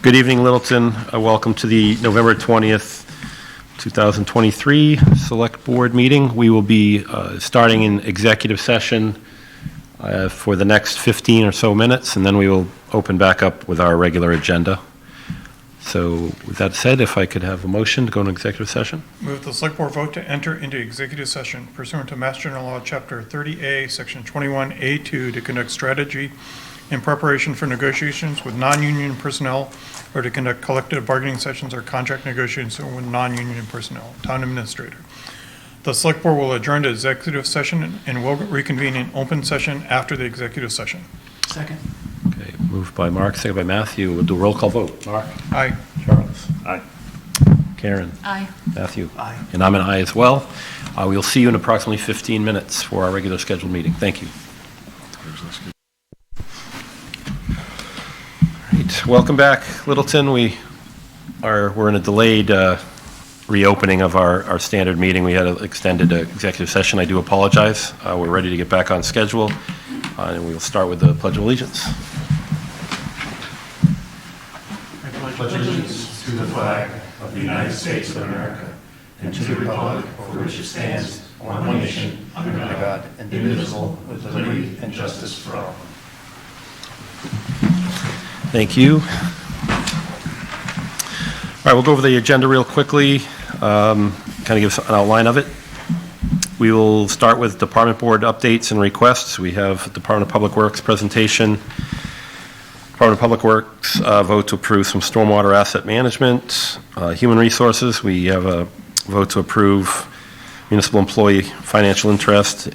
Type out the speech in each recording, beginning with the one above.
Good evening, Littleton. Welcome to the November 20th, 2023 Select Board meeting. We will be starting in executive session for the next 15 or so minutes, and then we will open back up with our regular agenda. So with that said, if I could have a motion to go into executive session. Move the Select Board vote to enter into executive session pursuant to Mass General Law, Chapter 30A, Section 21A2, to conduct strategy in preparation for negotiations with non-union personnel or to conduct collective bargaining sessions or contract negotiations with non-union personnel. Town Administrator. The Select Board will adjourn to executive session and will reconvene in open session after the executive session. Second. Okay, moved by Mark, seconded by Matthew. We'll do a roll call vote. Mark? Aye. Charles? Aye. Karen? Aye. Matthew? Aye. And I'm an aye as well. We'll see you in approximately 15 minutes for our regular scheduled meeting. Thank you. All right, welcome back, Littleton. We're in a delayed reopening of our standard meeting. We had an extended executive session. I do apologize. We're ready to get back on schedule, and we'll start with the Pledge of Allegiance. I pledge allegiance to the flag of the United States of America and to the republic for which it stands, one nation, under God, indivisible, with liberty and justice for all. Thank you. All right, we'll go over the agenda real quickly, kind of give an outline of it. We will start with Department Board updates and requests. We have Department of Public Works presentation. Department of Public Works vote to approve some stormwater asset management. Human Resources, we have a vote to approve municipal employee financial interest.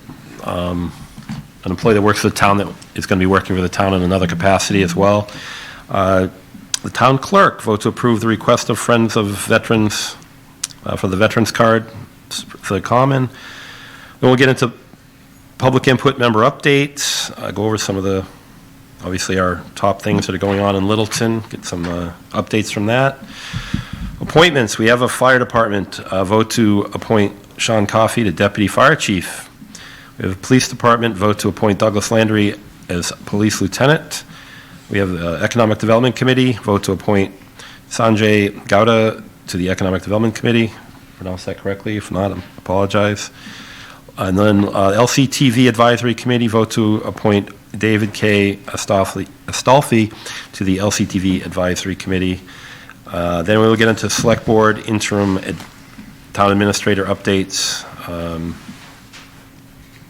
An employee that works for the town that is going to be working for the town in another capacity as well. The town clerk vote to approve the request of Friends of Veterans for the Veterans Card for the Common. Then we'll get into public input member updates, go over some of the, obviously, our top things that are going on in Littleton, get some updates from that. Appointments, we have a fire department vote to appoint Sean Coffey to Deputy Fire Chief. We have a police department vote to appoint Douglas Landry as Police Lieutenant. We have the Economic Development Committee vote to appoint Sanjay Gowda to the Economic Development Committee. Pronounce that correctly. If not, I apologize. And then LCTV Advisory Committee vote to appoint David K. Astolfi to the LCTV Advisory Committee. Then we will get into Select Board interim town administrator updates.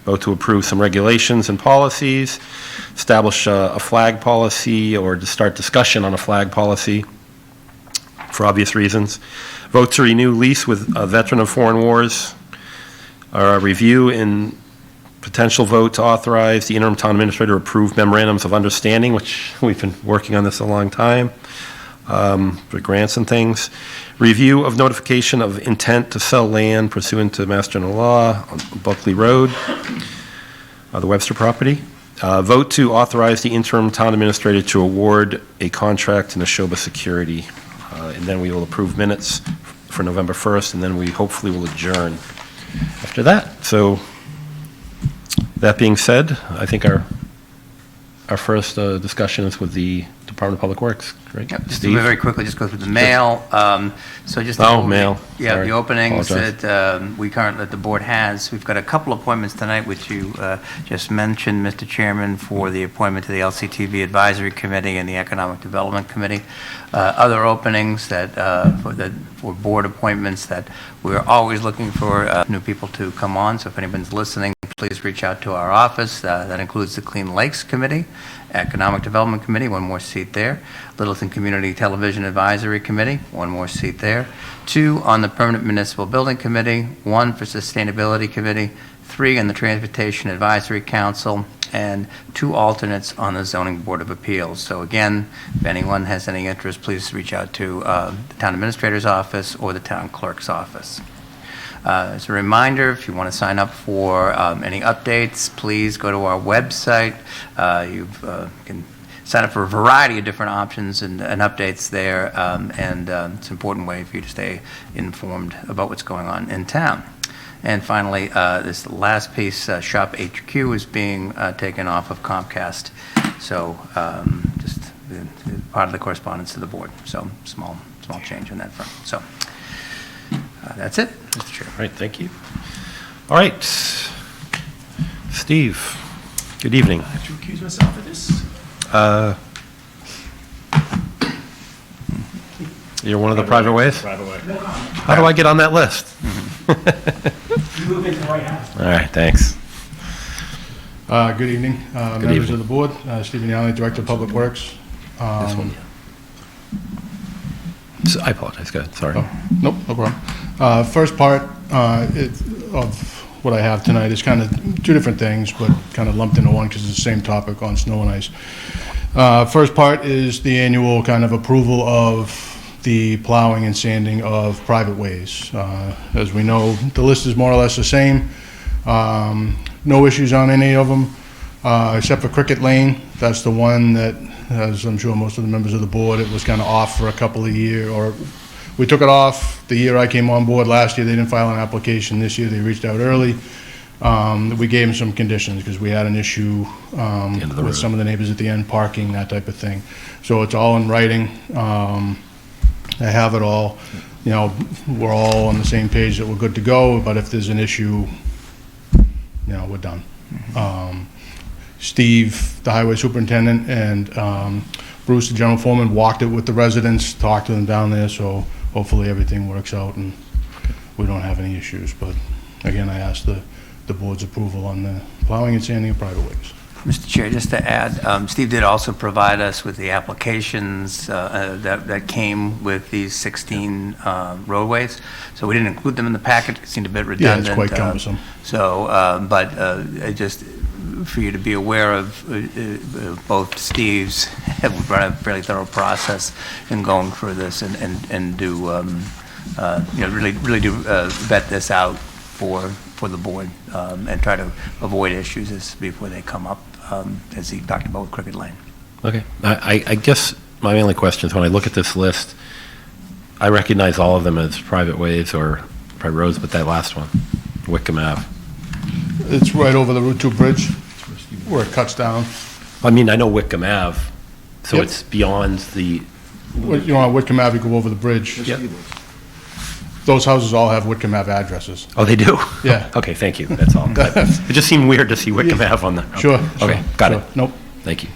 Vote to approve some regulations and policies, establish a flag policy or to start discussion on a flag policy for obvious reasons. Vote to renew lease with a veteran of foreign wars. Review and potential vote to authorize the interim town administrator to approve memorandums of understanding, which we've been working on this a long time, for grants and things. Review of notification of intent to sell land pursuant to Mass General Law on Buckley Road, the Webster property. Vote to authorize the interim town administrator to award a contract to Neshoba Security. And then we will approve minutes for November 1st, and then we hopefully will adjourn after that. So that being said, I think our first discussion is with the Department of Public Works. Right? Yep, just Steve? to very quickly just go through the mail. So just mail. Yeah, Sorry. the openings Apologize. that the board has. We've got a couple appointments tonight, which you just mentioned, Mr. Chairman, for the appointment to the LCTV Advisory Committee and the Economic Development Committee. Other openings that for board appointments that we're always looking for new people to come on. So if anyone's listening, please reach out to our office. That includes the Clean Lakes Committee, Economic Development Committee, one more seat there. Littleton Community Television Advisory Committee, one more seat there. 2 on the Permanent Municipal Building Committee, 1 for Sustainability Committee, 3 on the Transportation Advisory Council, and 2 alternates on the Zoning Board of Appeals. So again, if anyone has any interest, please reach out to the Town Administrator's Office or the Town Clerk's Office. As a reminder, if you want to sign up for any updates, please go to our website. You can sign up for a variety of different options and updates there, and it's an important way for you to stay informed about what's going on in town. And finally, this last piece, Shop HQ is being taken off of Comcast. So just part part of the correspondence to the board. So small change on that front. So that's it, Mr. Chair. All right, thank you. All right. Steve, good evening. I have to accuse myself of this. You're one of the private ways? Private way. How do I get on that list? You move into the right house. All right, thanks. Good evening, members evening. of the board. Stephen Yonley, Director of Public Works. This one. I apologize, go ahead, sorry. Nope, no problem. First part of what I have tonight is kind of two different things, but kind of lumped into one because it's the same topic on snow and ice. First part is the annual kind of approval of the plowing and sanding of private ways. As we know, the list is more or less the same. No issues on any of them, except for Cricket Lane. That's the one that, as I'm sure most of the members of the board, it was kind of off for a couple of years, or we took it off the year I came on board. Last year, they didn't file an application. This year, they reached out early. We gave them some conditions because we had an issue with some of the neighbors at the end, parking, that type of thing. So it's all in writing. I have it all. You know, we're all on the same page that we're good to go, but if there's an issue, you know, we're done. Steve, the highway superintendent, and Bruce, the general foreman, walked it with the residents, talked to them down there, so hopefully everything works out and we don't have any issues. But again, I asked the board's approval on the plowing and sanding of private ways. Mr. Chair, just to add, Steve did also provide us with the applications that came with these 16 roadways. So we didn't include them in the packet. It seemed a bit redundant. Yeah, it's quite cumbersome. But just for you to be aware of, both Steves have run a fairly thorough process in going through this and do, you know, really do vet this out for the board and try to avoid issues before they come up, as he talked about with Cricket Lane. Okay, I guess my only question is when I look at this list, I recognize all of them as private ways or private roads, but that last one, Wickham Ave. It's right over the Route 2 bridge where it cuts down. I mean, I know Wickham Ave, so Yep. it's beyond the, You know, on Whitcomb Ave, you go over the bridge. Yep. Those houses all have Whitcomb Ave addresses. oh, they do? Yeah. Okay, thank you, that's all. It just seemed weird to see Wickham Ave on the. Sure. Okay, got it. Nope. Thank you.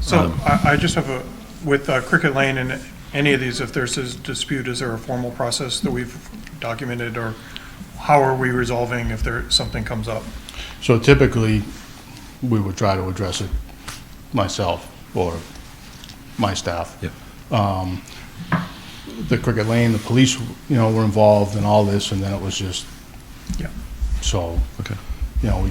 So I just have with Cricket Lane and any of these, if there's a dispute, is there a formal process that we've documented, or how are we resolving if something comes up? So typically, we would try to address it myself or my staff. Yep. The Cricket Lane, the police, you know, were involved in all this, and then it was just, Yeah. so, Okay. you know,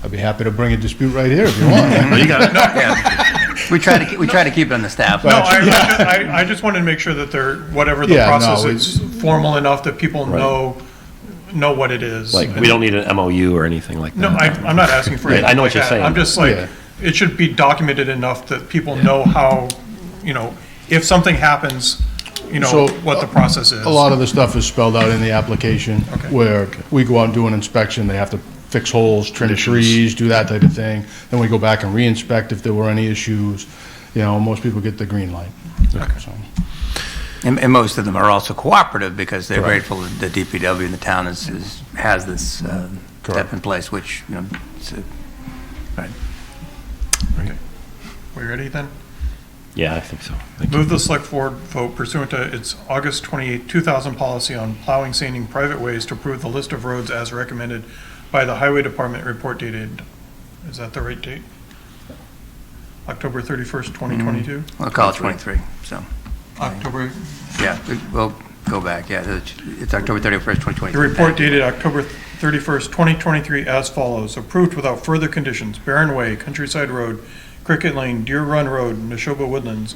I'd be happy to bring a dispute right here if you want. You got it. Yeah. We try to keep it on the staff. No, I just wanted to make sure that whatever the Yeah, no, process is formal enough that people know what it is. Like, we don't need an MOU or anything like that. No, I'm not asking for Right, anything I know what like you're that. saying. I'm just like, Yeah. it should be documented enough that people know how, you know, if something happens, you know, So, what the process is. A lot of the stuff is spelled out in the application, Okay. where we go out and do an inspection, they have to fix holes, trim trees, do that type of thing. Then we go back and re-inspect if there were any issues. You know, most people get the green light. So, And most of them are also cooperative because they're Correct. grateful that the DPW in the town has this step Correct. in place, which, you know, right. We ready then? Yeah, I think so. Thank you. Move the select board vote pursuant to its August 28, 2000 policy on plowing, sanding private ways to approve the list of roads as recommended by the Highway Department report dated, is that the right date? October 31st, 2022? We'll call it 23, so, October, yeah, we'll go back, yeah, it's October 31st, 2023. the report dated October 31st, 2023 as follows. Approved without further conditions. Barron Way, Countryside Road, Cricket Lane, Deer Run Road, Neshoba Woodlands,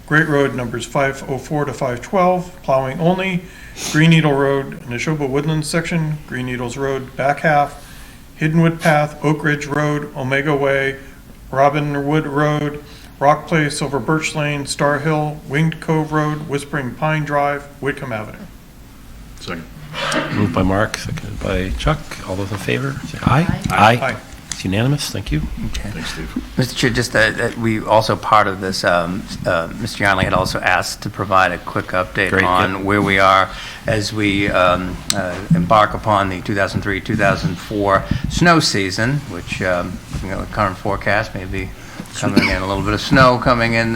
Great Road numbers 504 to 512, plowing only. Green Needle Road, Neshoba Woodlands section, Green Needles Road, back half, Hiddenwood Path, Oak Ridge Road, Omega Way, Robinwood Road, Rock Place, Silver Birch Lane, Star Hill, Winged Cove Road, Whispering Pine Drive, Whitcomb Avenue. Second. Moved by Mark, seconded by Chuck. All those in favor, say aye. Aye. Aye. It's unanimous. Thank you. Okay. Mr. Chair, just we also, part of this, Mr. Yonley had also asked to provide a quick update Great, on yep. where we are as we embark upon the 2003-2004 snow season, which, looking at the current forecast, may be coming in, a little bit of snow coming in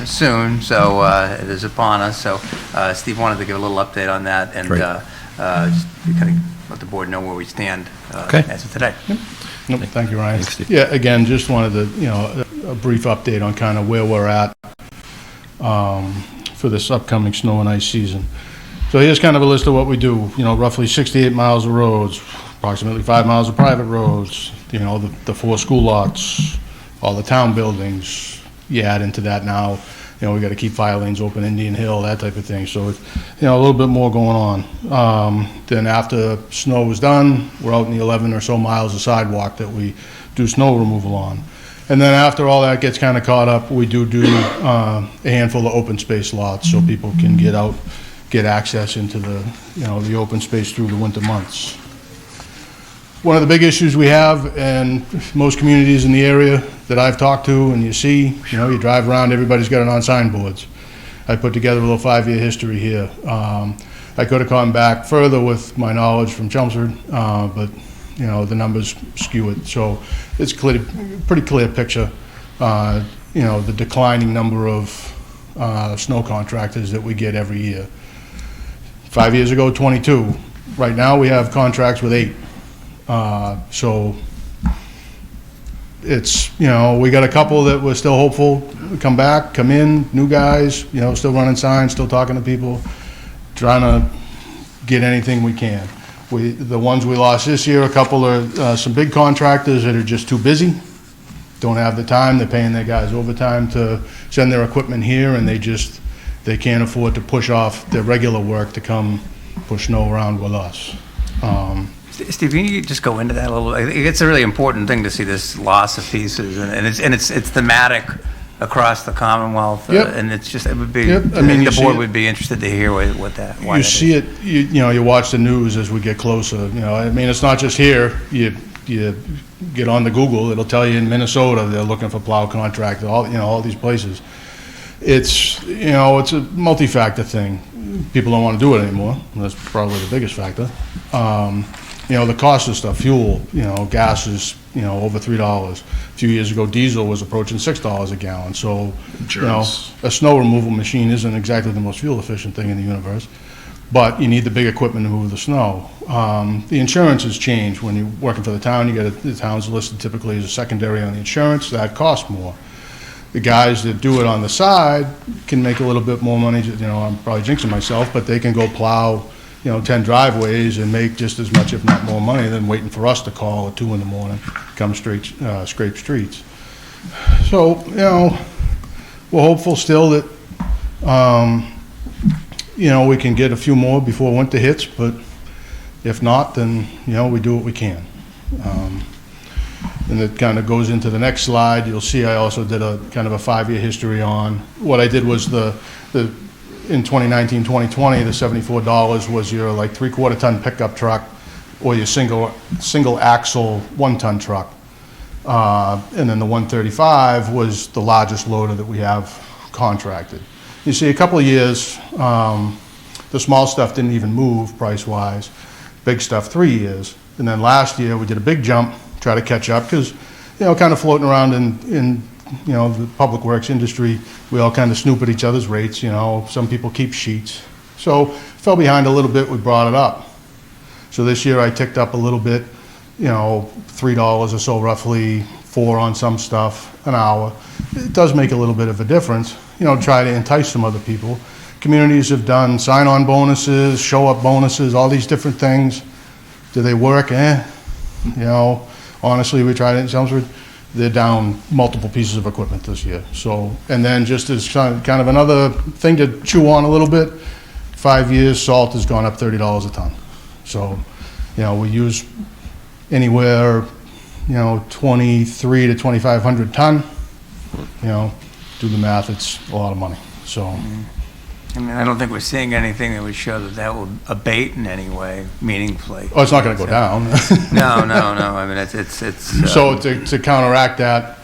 soon, so it is upon us. So Steve wanted to give a little update on that and Great. just kind of let the board know where we stand Okay. as of today. Nope, thank you, Ryan. Thanks, Steve. Yeah, again, just wanted to, a brief update on kind of where we're at for this upcoming snow and ice season. So here's kind of a list of what we do. Roughly 68 miles of roads, approximately 5 miles of private roads, the 4 school lots, all the town buildings. You add into that now, we got to keep fire lanes open, Indian Hill, that type of thing. So, a little bit more going on. Then after snow is done, we're out in the 11 or so miles of sidewalk that we do snow removal on. And then after all that gets kind of caught up, we do a handful of open space lots so people can get out, get access into the open space through the winter months. One of the big issues we have, and most communities in the area that I've talked to and you see, you drive around, everybody's got it on signboards. I put together a little 5-year history here. I could have gone back further with my knowledge from Chelmsford, but the numbers skew it. So it's pretty clear picture. The declining number of snow contractors that we get every year. 5 years ago, 22. Right now, we have contracts with 8. So it's, we got a couple that we're still hopeful come back, come in, new guys, still running signs, still talking to people, trying to get anything we can. The ones we lost this year, a couple are some big contractors that are just too busy, don't have the time, they're paying their guys overtime to send their equipment here, and they can't afford to push off their regular work to come push snow around with us. Steve, can you just go into that a little? I think it's a really important thing to see this loss of pieces, and it's thematic across the Commonwealth, Yep. And it's just, it would be. Yep. I mean, you the board see would be interested to hear what that. Why You that see is. it, you watch the news as we get closer, it's not just here. You get on the Google, it'll tell you in Minnesota, they're looking for plow contractors, all these places. It's a multi-factor thing. People don't want to do it anymore. That's probably the biggest factor. The cost of stuff, fuel, gas is, over $3. A few years ago, diesel was approaching $6 a gallon. So, a snow removal machine isn't exactly the most fuel efficient thing in the universe, but you need the big equipment to move the snow. The insurance has changed. When you're working for the town, the town's listed typically as a secondary on the insurance. That costs more. The guys that do it on the side can make a little bit more money. I'm probably jinxing myself, but they can go plow 10 driveways and make just as much, if not more money, than waiting for us to call at 2 in the morning, come scrape streets. So, we're hopeful still that, we can get a few more before winter hits, but if not, then, we do what we can. And it kind of goes into the next slide. You'll see I also did a kind of a 5-year history on, what I did was in 2019, 2020, the $74 was your like 3/4 ton pickup truck or your single axle 1-ton truck. And then the 135 was the largest loader that we have contracted. You see a couple of years, the small stuff didn't even move price-wise. Big stuff 3 years. And then last year we did a big jump, try to catch up, because, kind of floating around in the public works industry, we all kind of snoop at each other's rates, some people keep sheets. So fell behind a little bit, we brought it up. So this year I ticked up a little bit, $3 or so roughly, 4 on some stuff, an hour. It does make a little bit of a difference, try to entice some other people. Communities have done sign-on bonuses, show-up bonuses, all these different things. Do they work? Honestly, we tried it in Selbrd. They're down multiple pieces of equipment this year. So, and then just as kind of another thing to chew on a little bit, 5 years, salt has gone up $30 a ton. So, we use anywhere, 2,300 to 2,500 ton. Do the math, it's a lot of money. So, I mean, I don't think we're seeing anything that would show that that will abate in any way meaningfully. Oh, it's not going to go down. No, no, no, I mean, it's. So to counteract that,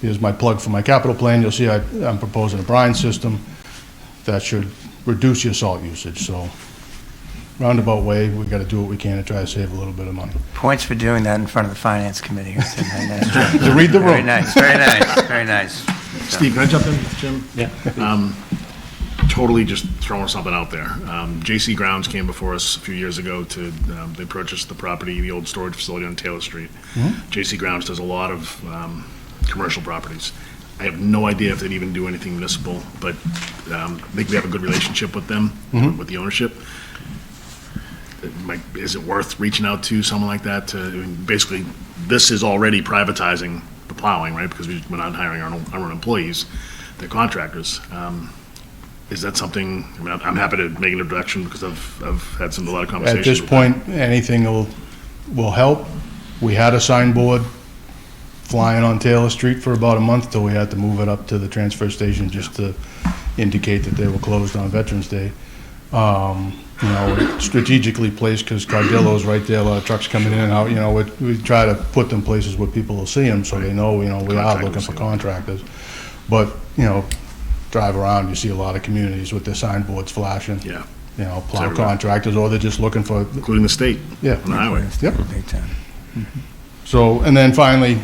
here's my plug for my capital plan. You'll see I'm proposing a brine system that should reduce your salt usage. So roundabout way, we got to do what we can to try to save a little bit of money. Points for doing that in front of the finance committee. To read the room. Very nice, very nice, very nice. Steve, can I jump in, Jim? Yeah. Totally just throwing something out there. J.C. Grounds came before us a few years ago to, they purchased the property, the old storage facility on Taylor Street. J.C. Grounds does a lot of commercial properties. I have no idea if they'd even do anything municipal, but I think we have a good relationship with them, with the ownership. Is it worth reaching out to someone like that? I mean, basically, this is already privatizing the plowing, right? Because we're not hiring our own employees, they're contractors. Is that something, I mean, I'm happy to make an introduction because I've had a lot of conversations. At this with point, anything will help. We had a signboard flying on Taylor Street for about a month till we had to move it up to the transfer station just to indicate that they were closed on Veterans Day. You know, strategically placed because Cardillo's right there, a lot of trucks coming in and out. You know, we try to put them places where people will see them so they know, you know, we are looking for contractors. But, you know, drive around, you see a lot of communities with their signboards flashing. Yeah. You know, plow everywhere. contractors, or they're just looking for, Including the state. Yeah. On the highway. yep. Big time. So, and then finally,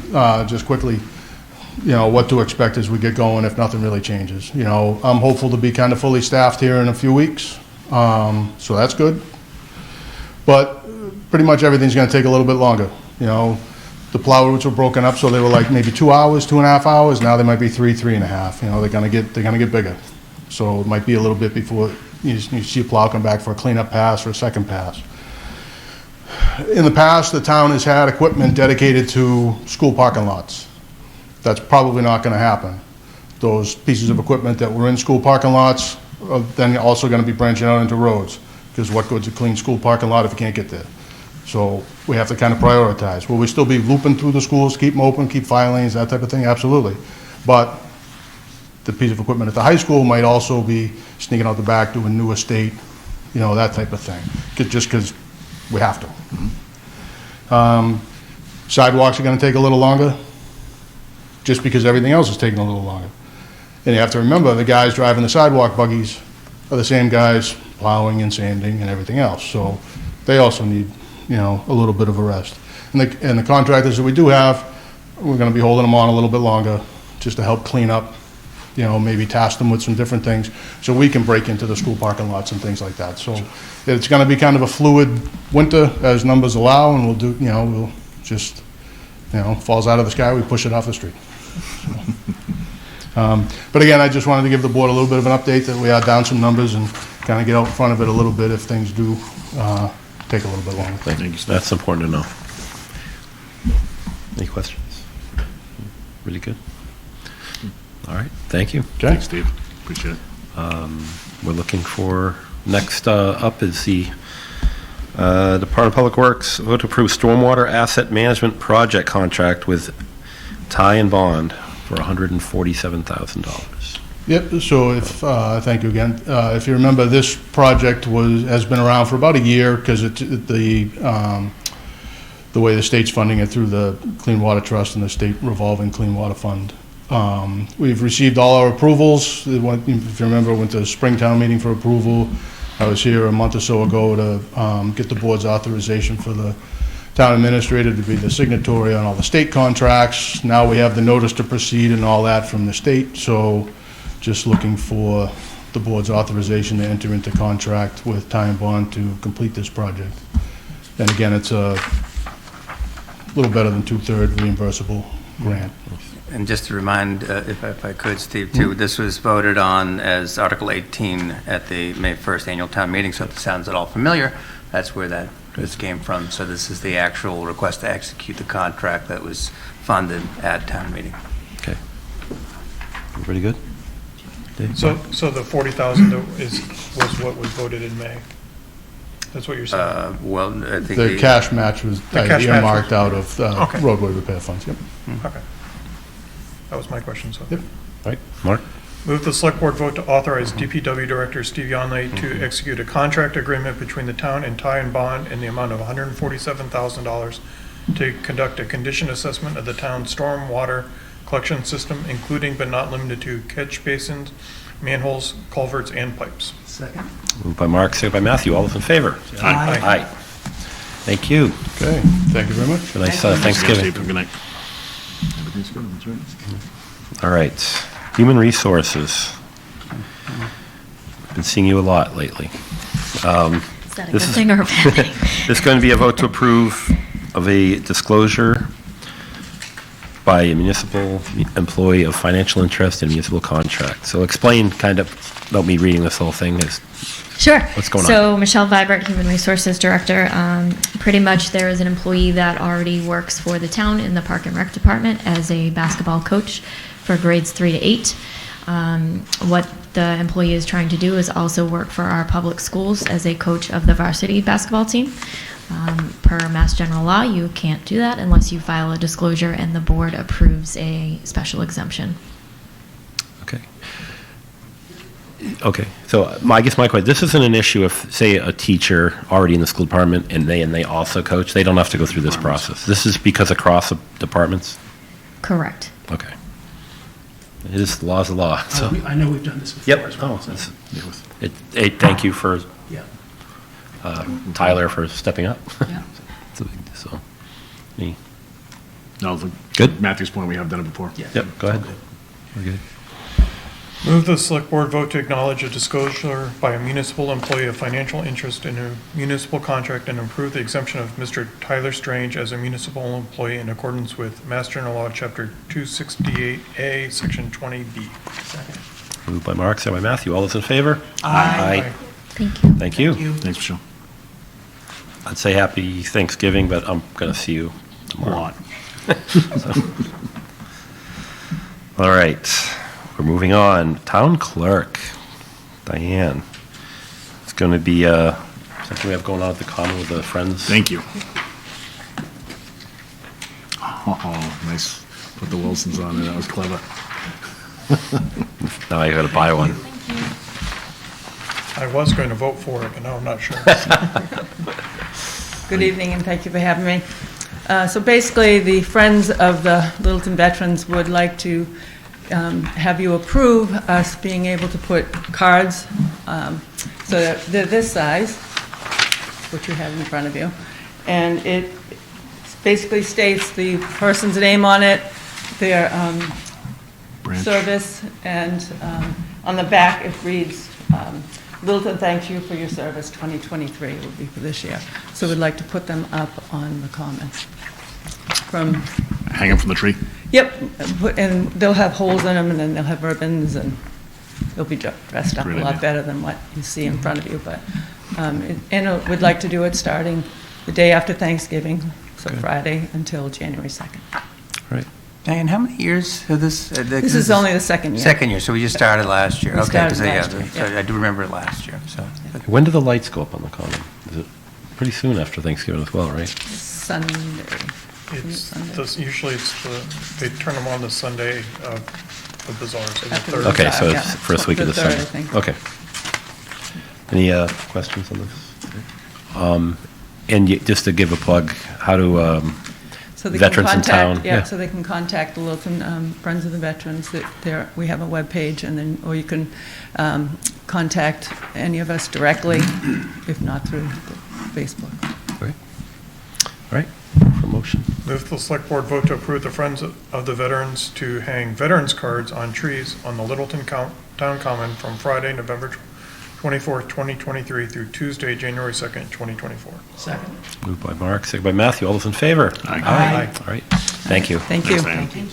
just quickly, you know, what to expect as we get going if nothing really changes. You know, I'm hopeful to be kind of fully staffed here in a few weeks, so that's good. But pretty much everything's gonna take a little bit longer. You know, the plow routes were broken up, so they were like maybe 2 hours, 2.5 hours. Now they might be 3.5. You know, they're gonna get bigger. So it might be a little bit before you see a plow come back for a cleanup pass or a second pass. In the past, the town has had equipment dedicated to school parking lots. That's probably not gonna happen. Those pieces of equipment that were in school parking lots are then also gonna be branching out into roads, because what good's a clean school parking lot if you can't get there? So we have to kind of prioritize. Will we still be looping through the schools, keep them open, keep fire lanes, that type of thing? Absolutely. But the piece of equipment at the high school might also be sneaking out the back, doing new estate, you know, that type of thing, just because we have to. Sidewalks are gonna take a little longer, just because everything else is taking a little longer. And you have to remember, the guys driving the sidewalk buggies are the same guys plowing and sanding and everything else. So they also need, you know, a little bit of a rest. And the contractors that we do have, we're gonna be holding them on a little bit longer, just to help clean up, you know, maybe task them with some different things, so we can break into the school parking lots and things like that. So it's gonna be kind of a fluid winter as numbers allow, and we'll do, you know, we'll just, you know, falls out of the sky, we push it off the street. But again, I just wanted to give the board a little bit of an update that we are down some numbers and kind of get out in front of it a little bit if things do take a little bit longer. Thank you, Steve. That's important to know. Any questions? Really good. All right, thank you. Okay? Thanks, Steve. Appreciate it. We're looking for, next up is the Department of Public Works, vote to approve stormwater asset management project contract with Ty and Bond for $147,000. Yep, so if, thank you again. If you remember, this project has been around for about a year, because the way the state's funding it through the Clean Water Trust and the State Revolving Clean Water Fund. We've received all our approvals. If you remember, I went to the Springtown meeting for approval. I was here a month or so ago to get the board's authorization for the town administrator to be the signatory on all the state contracts. Now we have the notice to proceed and all that from the state, so just looking for the board's authorization to enter into contract with Ty and Bond to complete this project. And again, it's a little better than 2/3 reimbursable grant. And just to remind, if I could, Steve, too, this was voted on as Article 18 at the May 1st annual town meeting, so if it sounds at all familiar, that's where this came from. So this is the actual request to execute the contract that was funded at town meeting. Okay. Everybody good? Dave? So the 40,000 was what was voted in May? That's what you're saying? Well, I think The cash match was cash match earmarked was- out of roadway repair funds, yep. Okay. That was my question, so. Yep. Right, Mark? Move the select board vote to authorize DPW Director Steve Yonley to execute a contract agreement between the town and Ty and Bond in the amount of $147,000 to conduct a condition assessment of the town's storm water collection system, including but not limited to catch basins, manholes, culverts, and pipes. Second. Moved by Mark, seconded by Matthew. All those in favor? Aye. Aye. Thank you. Okay, thank you very much. Have a nice Thanksgiving. Good night. Everything's good, that's right. All right. Human Resources. Been seeing you a lot lately. Is that a good This is- thing or a bad thing? There's going to be a vote to approve of a disclosure by a municipal employee of financial interest in municipal contract. So explain kind of, without me reading this whole thing, is Sure. What's going on? So Michelle Vibert, Human Resources Director, pretty much there is an employee that already works for the town in the Park and Rec Department as a basketball coach for grades 3 to 8. What the employee is trying to do is also work for our public schools as a coach of the varsity basketball team. Per Mass General Law, you can't do that unless you file a disclosure and the board approves a special exemption. okay. Okay, so I guess my question, this isn't an issue if, say, a teacher already in the school department and they also coach, they don't have to go through this process. This is because across the departments? Correct. Okay. It is, the law's the law, so. I know we've done this before Yep. as well. Oh, thank you for Yeah. Tyler for stepping up. Yeah. So, me. No, Good. Matthew's point, we have done it before. Yeah. Yep, go ahead. We're good. Move the select board vote to acknowledge a disclosure by a municipal employee of financial interest in a municipal contract and approve the exemption of Mr. Tyler Strange as a municipal employee in accordance with Mass General Law, Chapter 268A, Section 20B. Second. Moved by Mark, second by Matthew. All those in favor? Aye. Thank you. Thank you. Thanks, Michelle. I'd say happy Thanksgiving, but I'm going to see you A tomorrow. lot. All right, we're moving on. Town clerk, Diane. It's going to be something we have going on at the common with the Friends. Thank you. Oh, nice. Put the Wilsons on there, that was clever. Now I got to buy one. I was going to vote for it, but now I'm not sure. Good evening, and thank you for having me. So basically, the Friends of the Littleton Veterans would like to have you approve us being able to put cards, so that they're this size, which you have in front of you, and it basically states the person's name on it, their Branch. service, and on the back it reads, Littleton thanks you for your service, 2023 will be for this year. So we'd like to put them up on the commons. Hang them from the tree? Yep, and they'll have holes in them, and then they'll have ribbons, and they'll be dressed up a Great lot idea. better than what you see in front of you, but, and we'd like to do it starting the day after Thanksgiving, so Friday until January 2nd. Right. Diane, how many years of this? This is only the second year. Second year, so we just started last year. We Okay, started 'cause, yeah, last year, so yeah. I do remember it last year, so. When do the lights go up on the common? Is it pretty soon after Thanksgiving as well, right? Sunday. Usually they turn them on the Sunday of the bazaar, so the After the third. Okay, bazaar, so yeah. it's first week of The December. third, I think. Okay. Any questions on this? And just to give a plug, how do So they can veterans in contact- town? Yeah, so they can contact the Littleton Friends of the Veterans. We have a webpage, and then, or you can contact any of us directly, if not through Facebook. Great. All right, promotion. Move the select board vote to approve the Friends of the Veterans to hang veterans cards on trees on the Littleton Town Common from Friday, November 24th, 2023 through Tuesday, January 2nd, 2024. Second. Moved by Mark, second by Matthew. All those in favor? Aye. All right, thank you. Thank you. Thanks, Diane.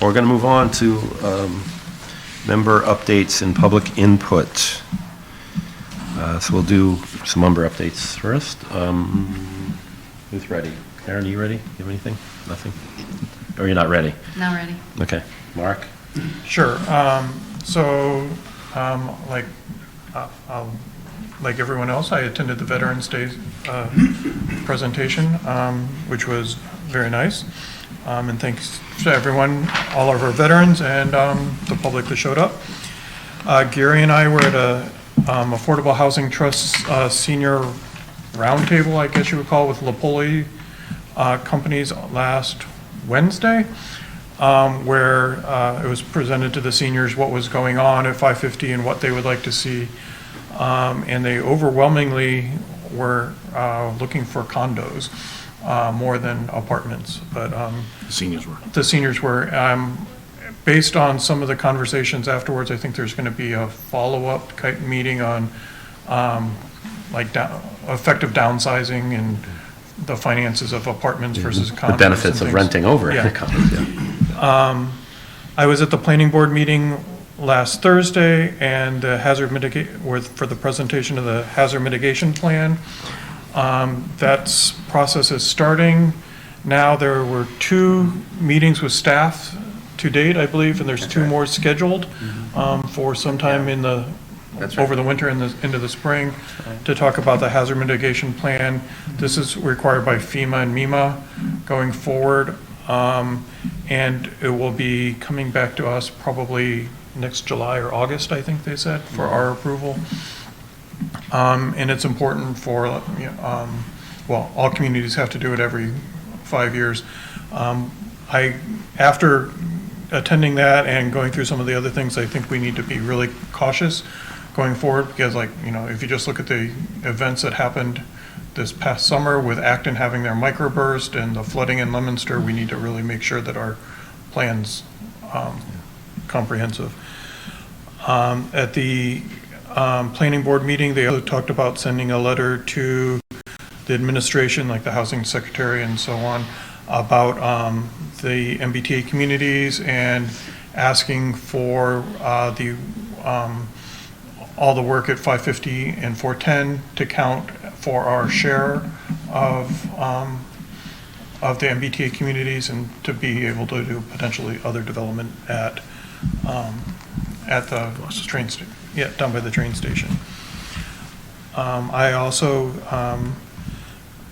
We're going to move on to member updates and public input. So we'll do some member updates first. Who's ready? Karen, are you ready? You have anything? Nothing? Or you're not ready? Not ready. Okay. Mark? Sure. Like everyone else, I attended the Veterans Day presentation, which was very nice. And thanks to everyone, all of our veterans and the public that showed up. Gary and I were at a Affordable Housing Trust Senior Roundtable, I guess you would call it, with Lapoli companies last Wednesday, where it was presented to the seniors what was going on at 550 and what they would like to see. And they overwhelmingly were looking for condos more than apartments. But Seniors were. the seniors were. Based on some of the conversations afterwards, I think there's going to be a follow-up type meeting on effective downsizing and the finances of apartments versus condos. The benefits and of things. renting over. Yeah. Yeah. I was at the planning board meeting last Thursday, and the for the presentation of the hazard mitigation plan. That process is starting now. There were 2 meetings with staff to date, I believe, and there's 2 more scheduled for sometime in the That's right. over the winter and into the spring to talk about the hazard mitigation plan. This is required by FEMA and MEMA going forward, and it will be coming back to us probably next July or August, I think they said, for our approval. And it's important for, well, all communities have to do it every 5 years. After attending that and going through some of the other things, I think we need to be really cautious going forward, because if you just look at the events that happened this past summer with Acton having their microburst and the flooding in Leominster, we need to really make sure that our plan's comprehensive. At the planning board meeting, they also talked about sending a letter to the administration, like the housing secretary and so on, about the MBTA communities and asking for all the work at 550 and 410 to count for our share of the MBTA communities, and to be able to do potentially other development at the train station. Yeah, down by the train station. I also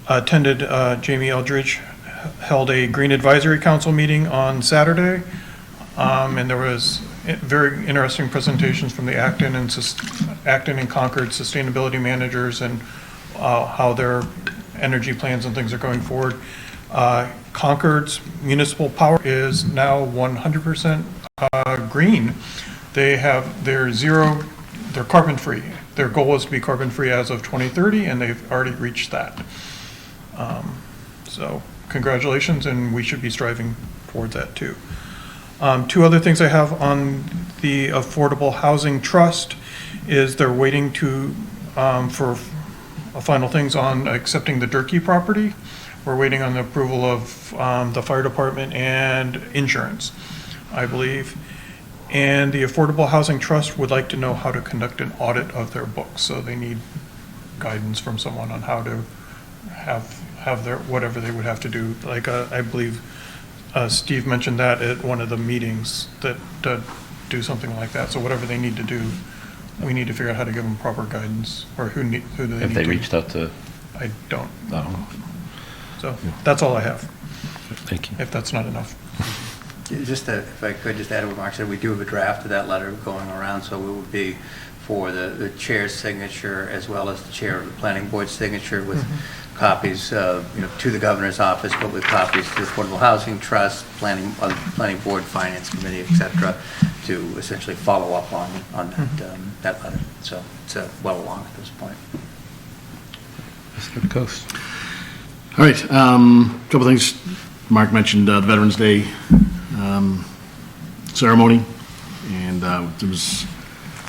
attended, Jamie Eldridge held a Green Advisory Council meeting on Saturday, and there was very interesting presentations from the Acton and Concord sustainability managers and how their energy plans and things are going forward. Concord's municipal power is now 100% green. They're carbon free. Their goal is to be carbon free as of 2030, and they've already reached that. So congratulations, and we should be striving towards that too. 2 other things I have on the Affordable Housing Trust is they're waiting for final things on accepting the Durkee property. We're waiting on the approval of the fire department and insurance, I believe. And the Affordable Housing Trust would like to know how to conduct an audit of their books. So they need guidance from someone on how to have their, whatever they would have to do. Like, I believe Steve mentioned that at one of the meetings, that do something like that. So whatever they need to do, we need to figure out how to give them proper guidance, or who do they need to. Have they reached out to? I don't. No. So that's all I have, Thank you. if that's not enough. Just if I could just add what Mark said, we do have a draft of that letter going around, so it would be for the chair's signature as well as the chair of the planning board signature, with copies to the governor's office, but with copies to the Affordable Housing Trust, planning board, finance committee, et cetera, to essentially follow up on that letter. So it's well along at this point. Mr. Coast. All right, couple things. Mark mentioned the Veterans Day ceremony, and it was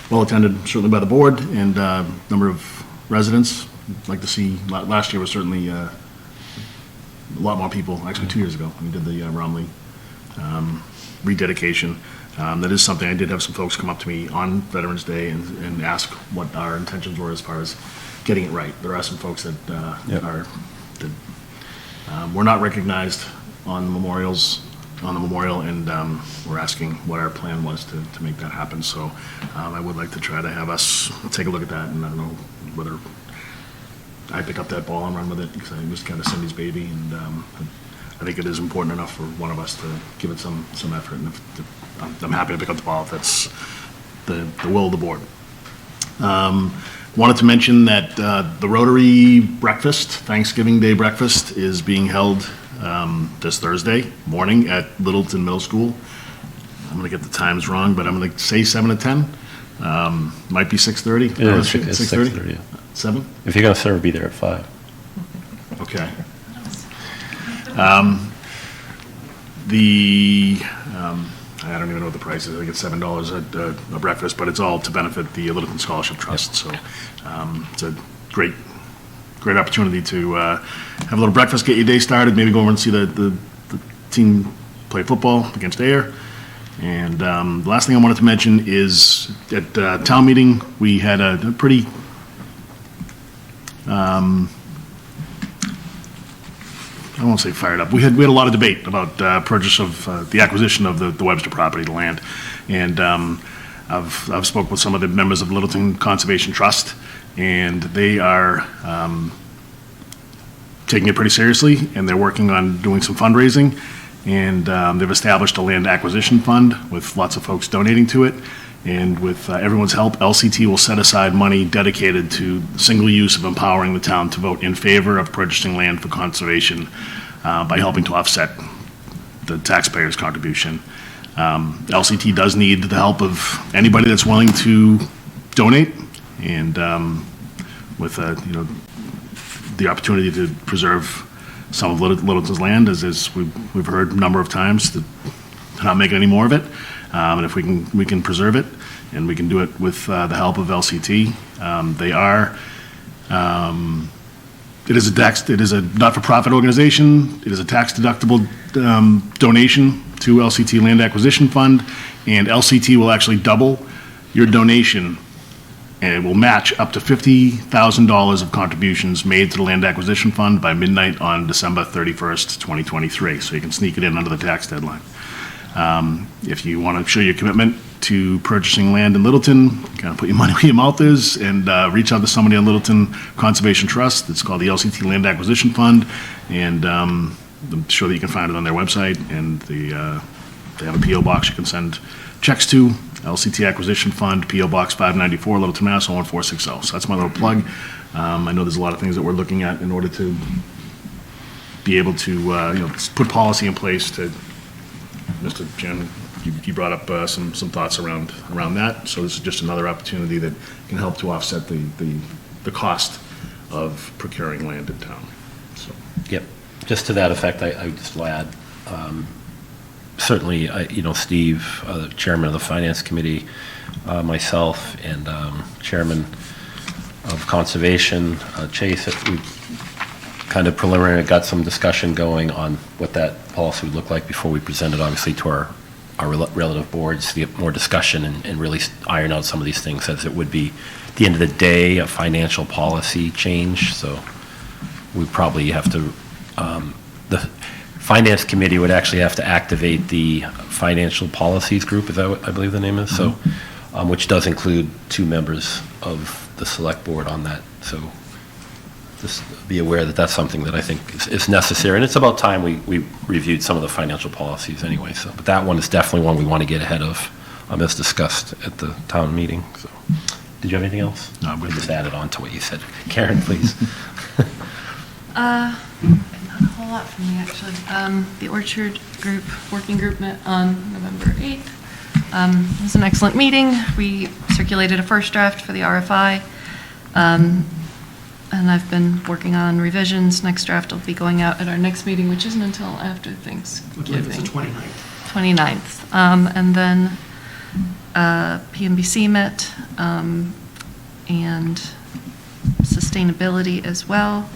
well attended, certainly by the board and a number of residents. I'd like to see, last year was certainly a lot more people, actually 2 years ago, we did the Romley rededication. That is something, I did have some folks come up to me on Veterans Day and ask what our intentions were as far as getting it right. There are some folks that were not recognized on the memorial, and we're asking what our plan was to make that happen. So I would like to try to have us take a look at that, and I don't know whether I pick up that ball and run with it, because it was kind of Cindy's baby, and I think it is important enough for one of us to give it some effort, and I'm happy to pick up the ball if that's the will of the board. Wanted to mention that the Rotary breakfast, Thanksgiving Day breakfast, is being held this Thursday morning at Littleton Middle School. I'm going to get the times wrong, but I'm going to say 7 to 10. Might be 6:30. Yeah, it's 6:30, yeah. 7? If you're going to serve, be there at 5. Okay. I don't even know what the price is. I think it's $7 a breakfast, but it's all to benefit the Littleton Scholarship Trust. So it's a great opportunity to have a little breakfast, get your day started, maybe go over and see the team play football against Air. And the last thing I wanted to mention is at town meeting, we had a pretty I won't say fired up. We had a lot of debate about purchase of the acquisition of the Webster property, the land, and I've spoke with some of the members of Littleton Conservation Trust, and they are taking it pretty seriously, and they're working on doing some fundraising, and they've established a land acquisition fund with lots of folks donating to it. And with everyone's help, LCT will set aside money dedicated to single use of empowering the town to vote in favor of purchasing land for conservation by helping to offset the taxpayers' contribution. LCT does need the help of anybody that's willing to donate, and with the opportunity to preserve some of Littleton's land, as we've heard a number of times, to not make any more of it. And if we can preserve it, and we can do it with the help of LCT. It is a not-for-profit organization. It is a tax-deductible donation to LCT Land Acquisition Fund, and LCT will actually double your donation, and it will match up to $50,000 of contributions made to the Land Acquisition Fund by midnight on December 31st, 2023. So you can sneak it in under the tax deadline. If you want to show your commitment to purchasing land in Littleton, kind of put your money where your mouth is, and reach out to somebody on Littleton Conservation Trust. It's called the LCT Land Acquisition Fund, and I'm sure that you can find it on their website, and they have a P.O. box you can send checks to, LCT Acquisition Fund, P.O. Box 594, Littleton, Mass. 01460. So that's my little plug. I know there's a lot of things that we're looking at in order to be able to put policy in place to, Mr. Chairman, you brought up some thoughts around that. So this is just another opportunity that can help to offset the cost of procuring land in town. So. Yep. Just to that effect, I would just add, certainly, Steve, the chairman of the Finance Committee, myself, and chairman of Conservation, Chase, we kind of preliminary got some discussion going on what that policy would look like before we present it, obviously, to our relative boards to get more discussion and really iron out some of these things, as it would be, at the end of the day, a financial policy change. So we probably have to, the Finance Committee would actually have to activate the Financial Policies Group, is that what I believe the name is? Mm-hmm. So, which does include 2 members of the Select Board on that. So just be aware that that's something that I think is necessary, and it's about time we reviewed some of the financial policies anyway. So, but that one is definitely one we want to get ahead of, as discussed at the town meeting. So, did you have anything else? No, I'm good. I just added on to what you said. Karen, please. Not a whole lot from me, actually. The Orchard Group, working group met on November 8th. It was an excellent meeting. We circulated a first draft for the RFI. And I've been working on revisions. Next draft will be going out at our next meeting, which isn't until after Thanksgiving. I believe it's the 29th. 29th. And then PMBC met, and sustainability as well.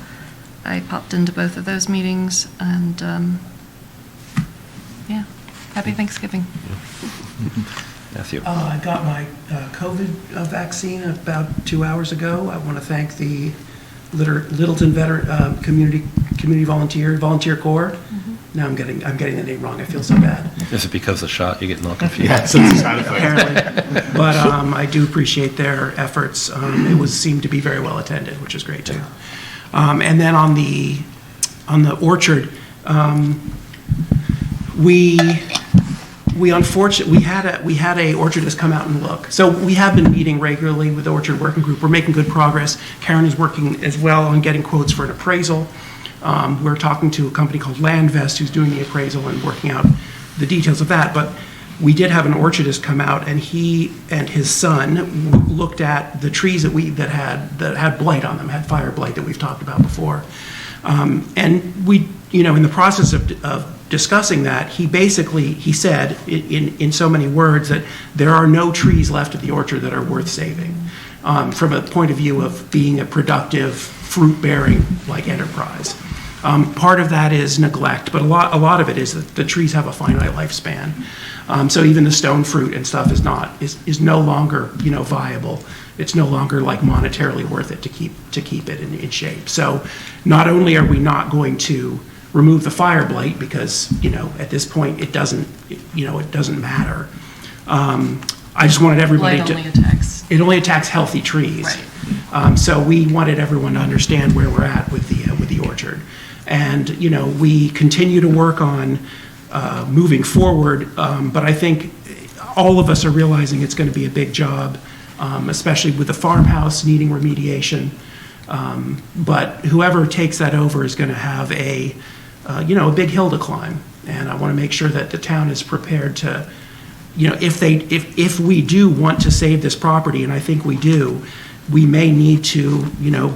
I popped into both of those meetings, and yeah, happy Thanksgiving. Matthew. I got my COVID vaccine about 2 hours ago. I want to thank the Littleton Veteran Community Volunteer Corps. Mm-hmm. Now I'm getting the name wrong. I feel so bad. Is it because of the shot? You're getting all confused. Yeah, it's a side effect. Apparently, but I do appreciate their efforts. It seemed to be very well attended, which is great too. And then on the Orchard, We unfortunately, we had a orchardist come out and look. So we have been meeting regularly with the Orchard Working Group. We're making good progress. Karen is working as well on getting quotes for an appraisal. We're talking to a company called Landvest who's doing the appraisal and working out the details of that. But we did have an orchardist come out, and he and his son looked at the trees that had blight on them, had fire blight that we've talked about before. And we, in the process of discussing that, he said in so many words that there are no trees left at the orchard that are worth saving, from a point of view of being a productive, fruit-bearing enterprise. Part of that is neglect, but a lot of it is that the trees have a finite lifespan. So even the stone fruit and stuff is no longer viable. It's no longer monetarily worth it to keep it in shape. So not only are we not going to remove the fire blight because at this point it doesn't matter. I just wanted everybody it only attacks healthy trees. Right. So we wanted everyone to understand where we're at with the orchard, and we continue to work on moving forward. But I think all of us are realizing it's going to be a big job, especially with the farmhouse needing remediation. But whoever takes that over is going to have a big hill to climb, and I want to make sure that the town is prepared to, if we do want to save this property, and I think we do, we may need to,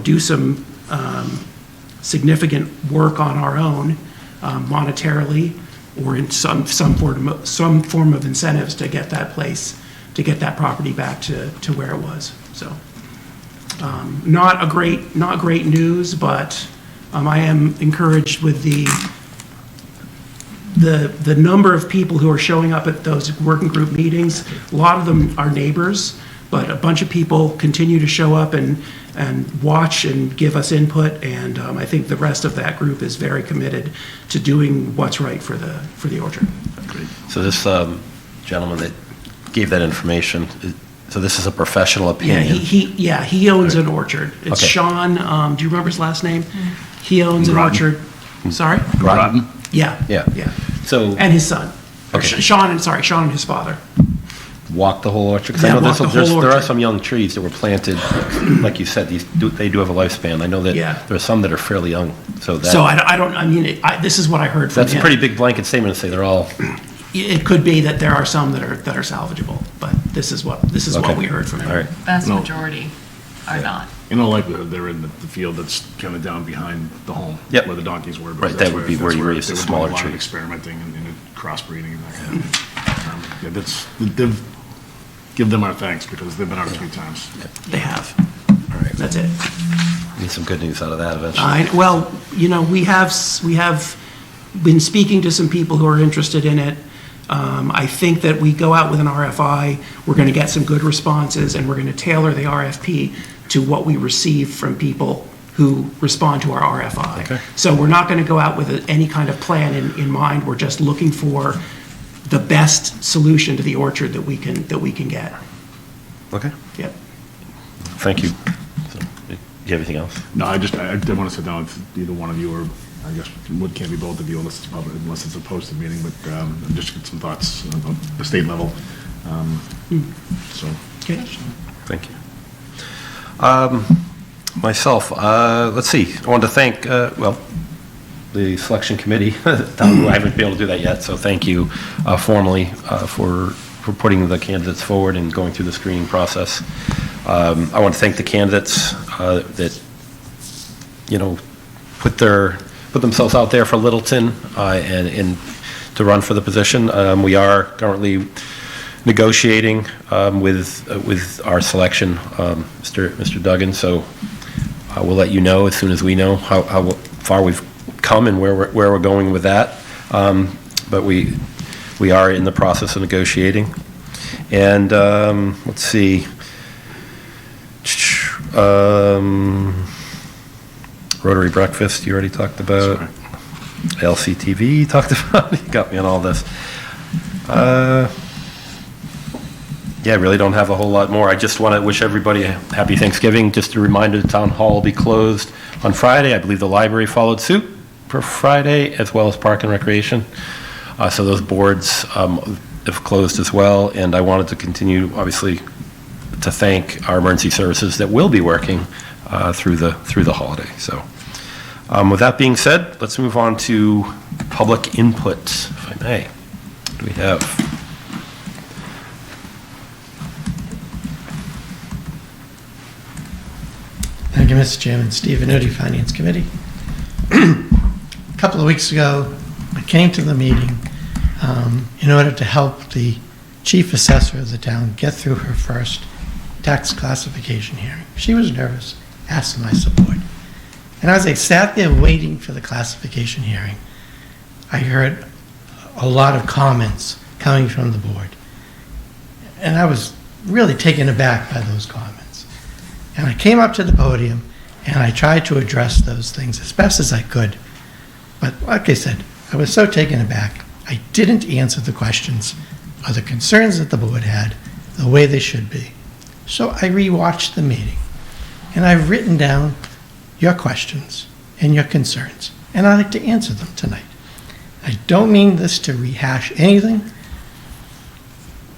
do some significant work on our own, monetarily, or in some form of incentives to get that property back to where it was. So, not great news, but I am encouraged with the number of people who are showing up at those working group meetings. A lot of them are neighbors, but a bunch of people continue to show up and watch and give us input, and I think the rest of that group is very committed to doing what's right for the orchard. Great. So this gentleman that gave that information, so this is a professional opinion? Yeah, he owns an orchard. It's Okay. Sean, do you remember his last name? He owns an orchard. Sorry? Groton? Yeah. Yeah. So And his son. Or Okay. Sean and his father. walk the whole orchard? 'Cause I Yeah, know walk the whole there are orchard. some young trees that were planted, like you said, they do have a lifespan. I know that Yeah. there are some that are fairly young, so that. So this is what I heard from him. That's a pretty big blanket statement to say they're all, It could be that there are some that are salvageable, but this is what Okay. we heard from him. all right. Vast No. majority are not. In all likelihood, they're in the field that's kind of down behind the home. Yep. Where the donkeys were. Right, that would be where you raise the they were doing smaller a lot of trees. experimenting and crossbreeding and that kind of thing. They've, give them our thanks because they've been out a few times. They have. All right. That's it. Need some good news out of that eventually. Well, we have been speaking to some people who are interested in it. I think that we go out with an RFI, we're going to get some good responses, and we're going to tailor the RFP to what we receive from people who respond to our RFI. Okay. So we're not going to go out with any kind of plan in mind. We're just looking for the best solution to the orchard that we can get. Okay, Yep. thank you. So, do you have anything else? No, I did want to sit down with either one of you, or I guess it can't be both of you unless it's a posted meeting, but just get some thoughts on the state level. So. Okay. Thank you. Myself, let's see, I wanted to thank, the selection committee, I haven't been able to do that yet, so thank you formally for putting the candidates forward and going through the screening process. I want to thank the candidates that, put themselves out there for Littleton and to run for the position. We are currently negotiating with our selection, Mr. Duggan, so we'll let you know as soon as we know how far we've come and where we're going with that. But we are in the process of negotiating. And let's see. Rotary Breakfast, you already talked about. Sorry. LCTV, you talked about. You got me on all this. Yeah, I really don't have a whole lot more. I just want to wish everybody a happy Thanksgiving. Just a reminder, the town hall will be closed on Friday. I believe the library followed suit. for Friday, as well as Park and Recreation. So those boards have closed as well, and I wanted to continue, obviously, to thank our emergency services that will be working through the holiday. So with that being said, let's move on to public input, if I may. What do we have? Thank you, Mr. Chairman. Steve Venuti, Finance Committee. A couple of weeks ago, I came to the meeting in order to help the chief assessor of the town get through her first tax classification hearing. She was nervous, asked for my support. And as I sat there waiting for the classification hearing, I heard a lot of comments coming from the board. And I was really taken aback by those comments. And I came up to the podium and I tried to address those things as best as I could. But like I said, I was so taken aback, I didn't answer the questions or the concerns that the board had the way they should be. So I rewatched the meeting and I've written down your questions and your concerns, and I'd like to answer them tonight. I don't mean this to rehash anything.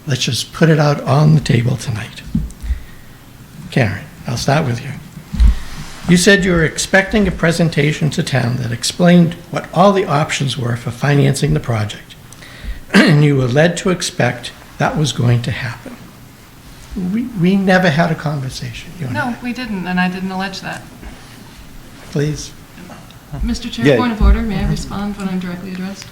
Let's just put it out on the table tonight. Karen, I'll start with you. You said you were expecting a presentation to town that explained what all the options were for financing the project, and you were led to expect that was going to happen. We never had a conversation, you and I. No, we didn't, and I didn't allege that. Please. Mr. Chair, Yeah. point of order, may I respond when I'm directly addressed?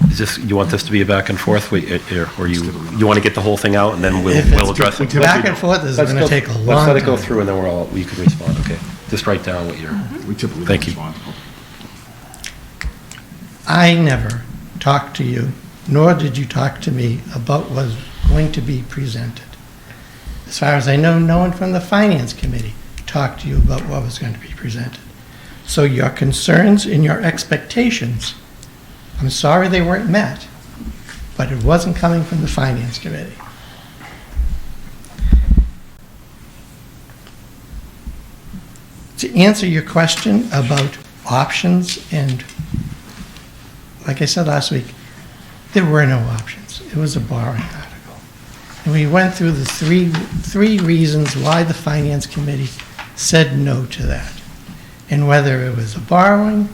Is this, you want this to be a back and forth, or you want to get the whole thing out and then If we'll it's address it? back and forth is Let's going to go- take a long Let's let it go time. through and then you can respond, okay? Just write down what you're, We typically Thank you. respond. I never talked to you, nor did you talk to me about what was going to be presented. As far as I know, no one from the Finance Committee talked to you about what was going to be presented. So your concerns and your expectations, I'm sorry they weren't met, but it wasn't coming from the Finance Committee. To answer your question about options, and like I said last week, there were no options. It was a borrowing article. And we went through the three reasons why the Finance Committee said no to that. And whether it was a borrowing,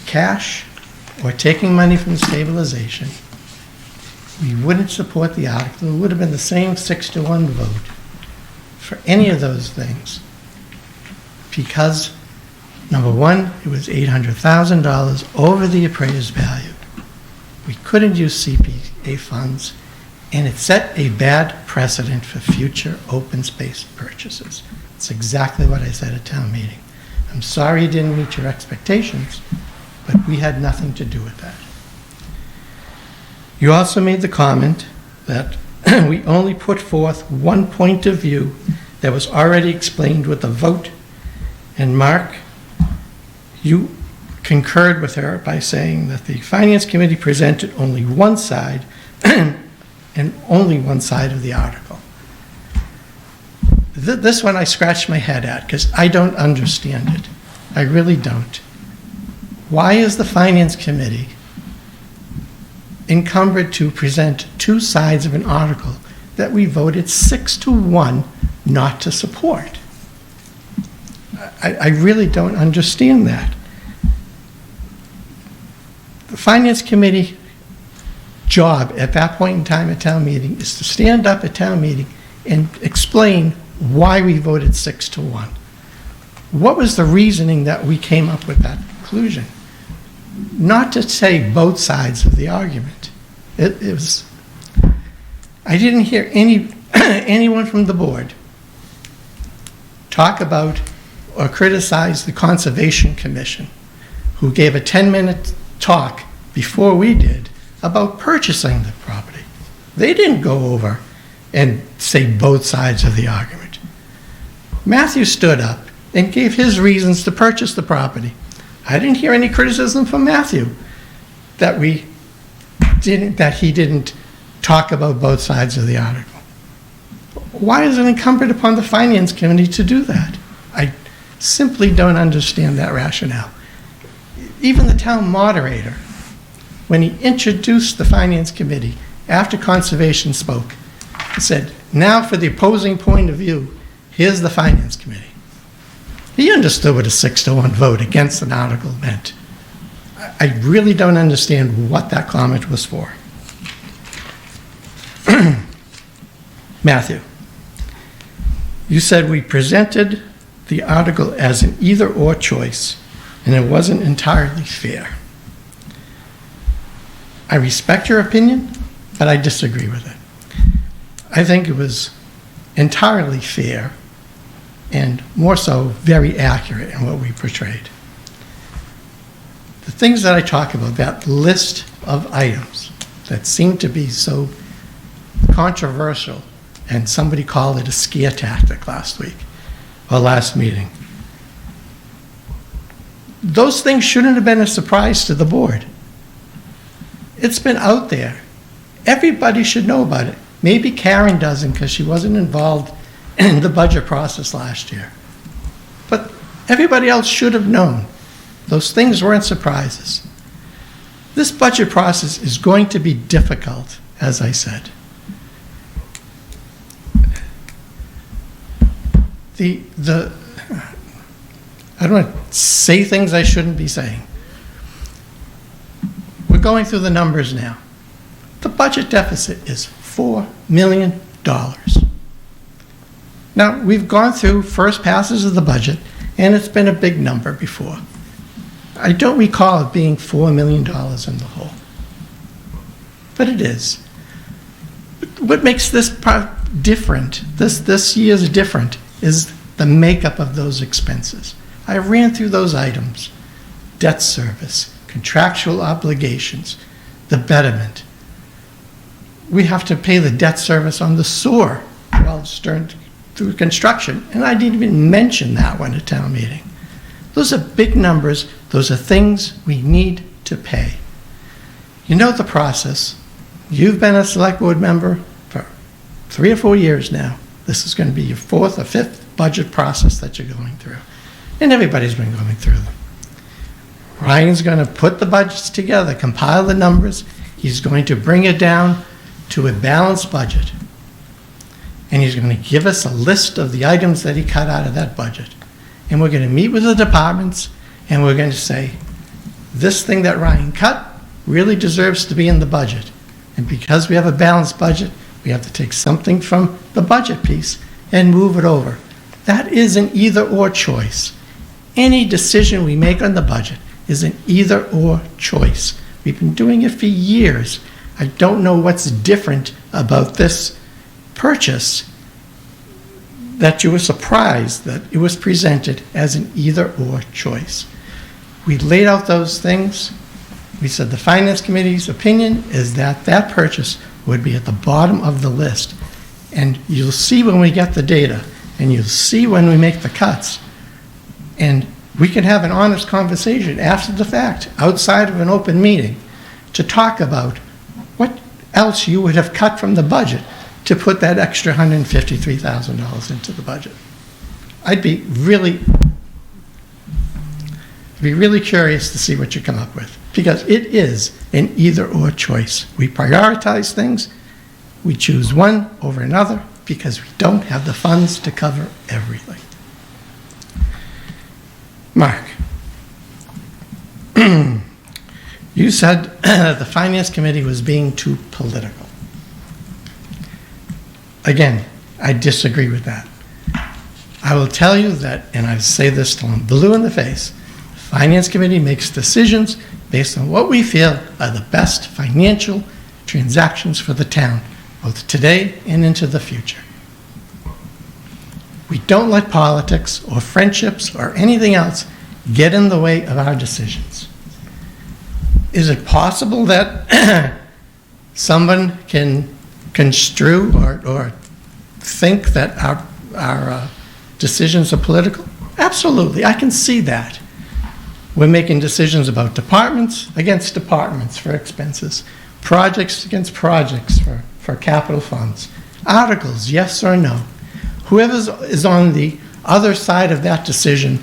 cash, or taking money from stabilization, we wouldn't support the article. It would have been the same 6-1 vote for any of those things. Because, number one, it was $800,000 over the appraised value. We couldn't use CPA funds, and it set a bad precedent for future open space purchases. It's exactly what I said at town meeting. I'm sorry it didn't meet your expectations, but we had nothing to do with that. You also made the comment that we only put forth one point of view that was already explained with the vote. And Mark, you concurred with her by saying that the Finance Committee presented only one side and only one side of the article. This one I scratched my head at because I don't understand it. I really don't. Why is the Finance Committee encumbered to present two sides of an article that we voted 6-1 not to support? I really don't understand that. The Finance Committee job at that point in time at town meeting is to stand up at town meeting and explain why we voted 6-1. What was the reasoning that we came up with that conclusion? Not to say both sides of the argument. It was, I didn't hear anyone from the board talk about or criticize the Conservation Commission, who gave a 10-minute talk before we did about purchasing the property. They didn't go over and say both sides of the argument. Matthew stood up and gave his reasons to purchase the property. I didn't hear any criticism from Matthew that he didn't talk about both sides of the article. Why is it incumbent upon the Finance Committee to do that? I simply don't understand that rationale. even the town moderator, when he introduced the Finance Committee after Conservation spoke, said, now for the opposing point of view, here's the Finance Committee. He understood what a 6-to-1 vote against an article meant. I really don't understand what that comment was for. Matthew, you said we presented the article as an either-or choice, and it wasn't entirely fair. I respect your opinion, but I disagree with it. I think it was entirely fair and more so very accurate in what we portrayed. The things that I talk about, that list of items that seem to be so controversial, and somebody called it a scare tactic last week, or last meeting. Those things shouldn't have been a surprise to the board. It's been out there. Everybody should know about it. Maybe Karen doesn't because she wasn't involved in the budget process last year. But everybody else should have known. Those things weren't surprises. This budget process is going to be difficult, as I said. I don't want to say things I shouldn't be saying. We're going through the numbers now. The budget deficit is $4 million. Now, we've gone through first passes of the budget, and it's been a big number before. I don't recall it being $4 million in the hole. But it is. What makes this part different, this year's different, is the makeup of those expenses. I ran through those items: debt service, contractual obligations, the betterment. We have to pay the debt service on the sewer while it's through construction, and I didn't even mention that one at town meeting. Those are big numbers. Those are things we need to pay. You know the process. You've been a select board member for 3 or 4 years now. This is going to be your 4th or 5th budget process that you're going through. And everybody's been going through them. Ryan's going to put the budgets together, compile the numbers. He's going to bring it down to a balanced budget. And he's going to give us a list of the items that he cut out of that budget. And we're going to meet with the departments, and we're going to say, this thing that Ryan cut really deserves to be in the budget. And because we have a balanced budget, we have to take something from the budget piece and move it over. That is an either-or choice. Any decision we make on the budget is an either-or choice. We've been doing it for years. I don't know what's different about this purchase that you were surprised that it was presented as an either-or choice. We laid out those things. We said the Finance Committee's opinion is that that purchase would be at the bottom of the list. And you'll see when we get the data, and you'll see when we make the cuts. And we can have an honest conversation after the fact, outside of an open meeting, to talk about what else you would have cut from the budget to put that extra $153,000 into the budget. I'd be really curious to see what you come up with, because it is an either-or choice. We prioritize things. We choose one over another because we don't have the funds to cover everything. Mark, you said the Finance Committee was being too political. Again, I disagree with that. I will tell you that, and I say this till I'm blue in the face, the Finance Committee makes decisions based on what we feel are the best financial transactions for the town, both today and into the future. We don't let politics or friendships or anything else get in the way of our decisions. Is it possible that someone can construe or think that our decisions are political? Absolutely, I can see that. We're making decisions about departments against departments for expenses, projects against projects for capital funds, articles, yes or no. Whoever is on the other side of that decision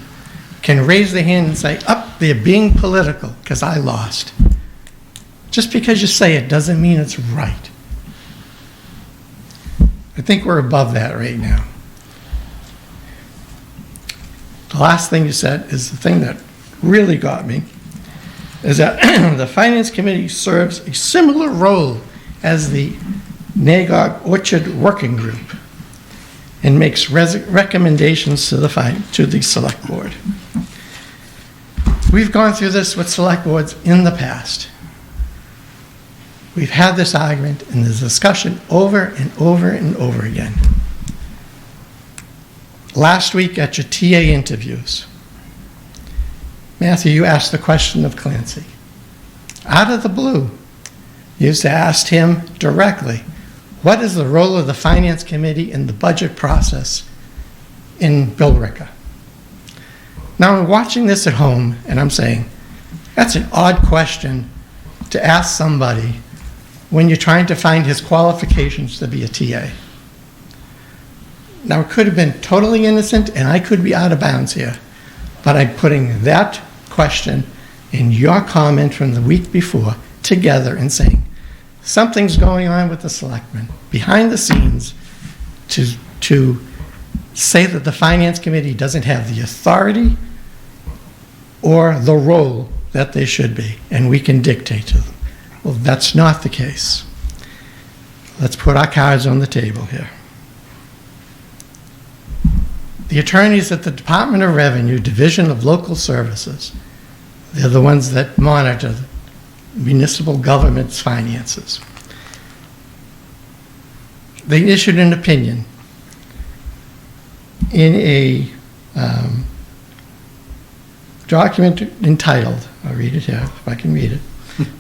can raise their hand and say, up there being political because I lost. Just because you say it doesn't mean it's right. I think we're above that right now. The last thing you said is the thing that really got me, is that the Finance Committee serves a similar role as the Nagog Orchard Working Group and makes recommendations to the Select Board. We've gone through this with Select Boards in the past. We've had this argument and this discussion over and over and over again. Last week at your TA interviews, Matthew, you asked the question of Clancy. Out of the blue, you asked him directly, what is the role of the Finance Committee in the budget process in Billerica? Now I'm watching this at home and I'm saying, that's an odd question to ask somebody when you're trying to find his qualifications to be a TA. Now it could have been totally innocent and I could be out of bounds here, but I'm putting that question in your comment from the week before together and saying, something's going on with the selectmen behind the scenes to say that the Finance Committee doesn't have the authority or the role that they should be, and we can dictate to them. Well, that's not the case. Let's put our cards on the table here. The attorneys at the Department of Revenue, Division of Local Services, they're the ones that monitor municipal government's finances. They issued an opinion in a document entitled, I'll read it here if I can read it,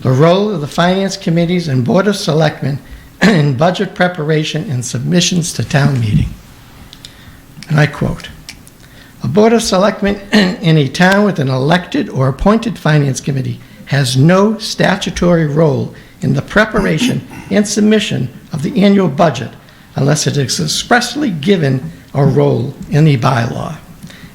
The Role of the Finance Committees and Board of Selectmen in Budget Preparation and Submissions to Town Meeting. And I quote, a Board of Selectmen in a town with an elected or appointed Finance Committee has no statutory role in the preparation and submission of the annual budget unless it is expressly given a role in the bylaw.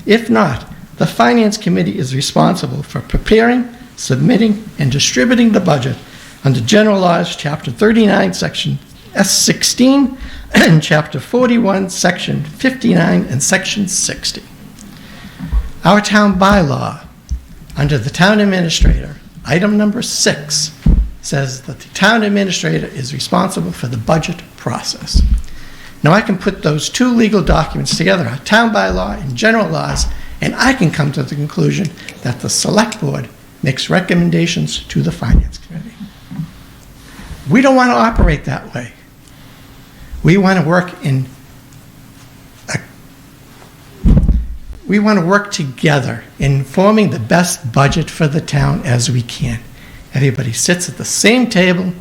If not, the Finance Committee is responsible for preparing, submitting, and distributing the budget under General Laws, Chapter 39, Section S16, and Chapter 41, Section 59, and Section 60. Our town bylaw, under the town administrator, item number 6, says that the town administrator is responsible for the budget process. Now I can put those two legal documents together, our town bylaw and general laws, and I can come to the conclusion that the Select Board makes recommendations to the Finance Committee. We don't want to operate that way. We want to work together in forming the best budget for the town as we can. Everybody sits at the same table,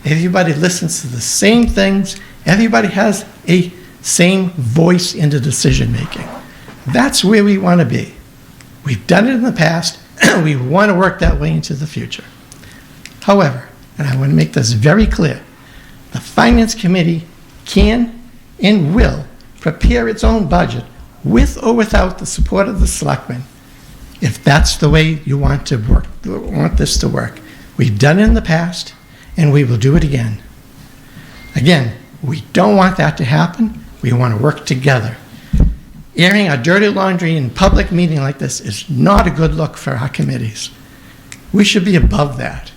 everybody listens to the same things, everybody has a same voice in the decision making. That's where we want to be. We've done it in the past, we want to work that way into the future. However, and I want to make this very clear, the Finance Committee can and will prepare its own budget with or without the support of the selectmen, if that's the way you want this to work. We've done it in the past, and we will do it again. Again, we don't want that to happen. We want to work together. Airing our dirty laundry in a public meeting like this is not a good look for our committees. We should be above that.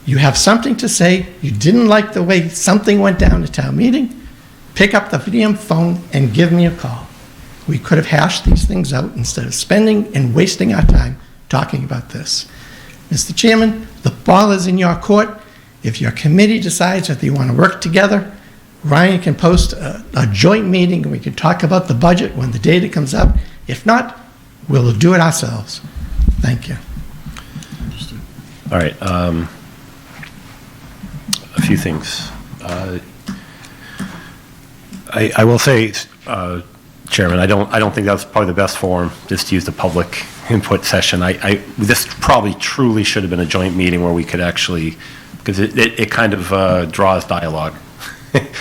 You have something to say, you didn't like the way something went down at town meeting, pick up the damn phone and give me a call. We could have hashed these things out instead of spending and wasting our time talking about this. Mr. Chairman, the ball is in your court. If your committee decides that they want to work together, Ryan can post a joint meeting and we can talk about the budget when the data comes up. If not, we'll do it ourselves. Thank you. All right. A few things. I will say, Chairman, I don't think that's probably the best forum, just to use the public input session. This probably truly should have been a joint meeting where we could actually, because it kind of draws dialogue.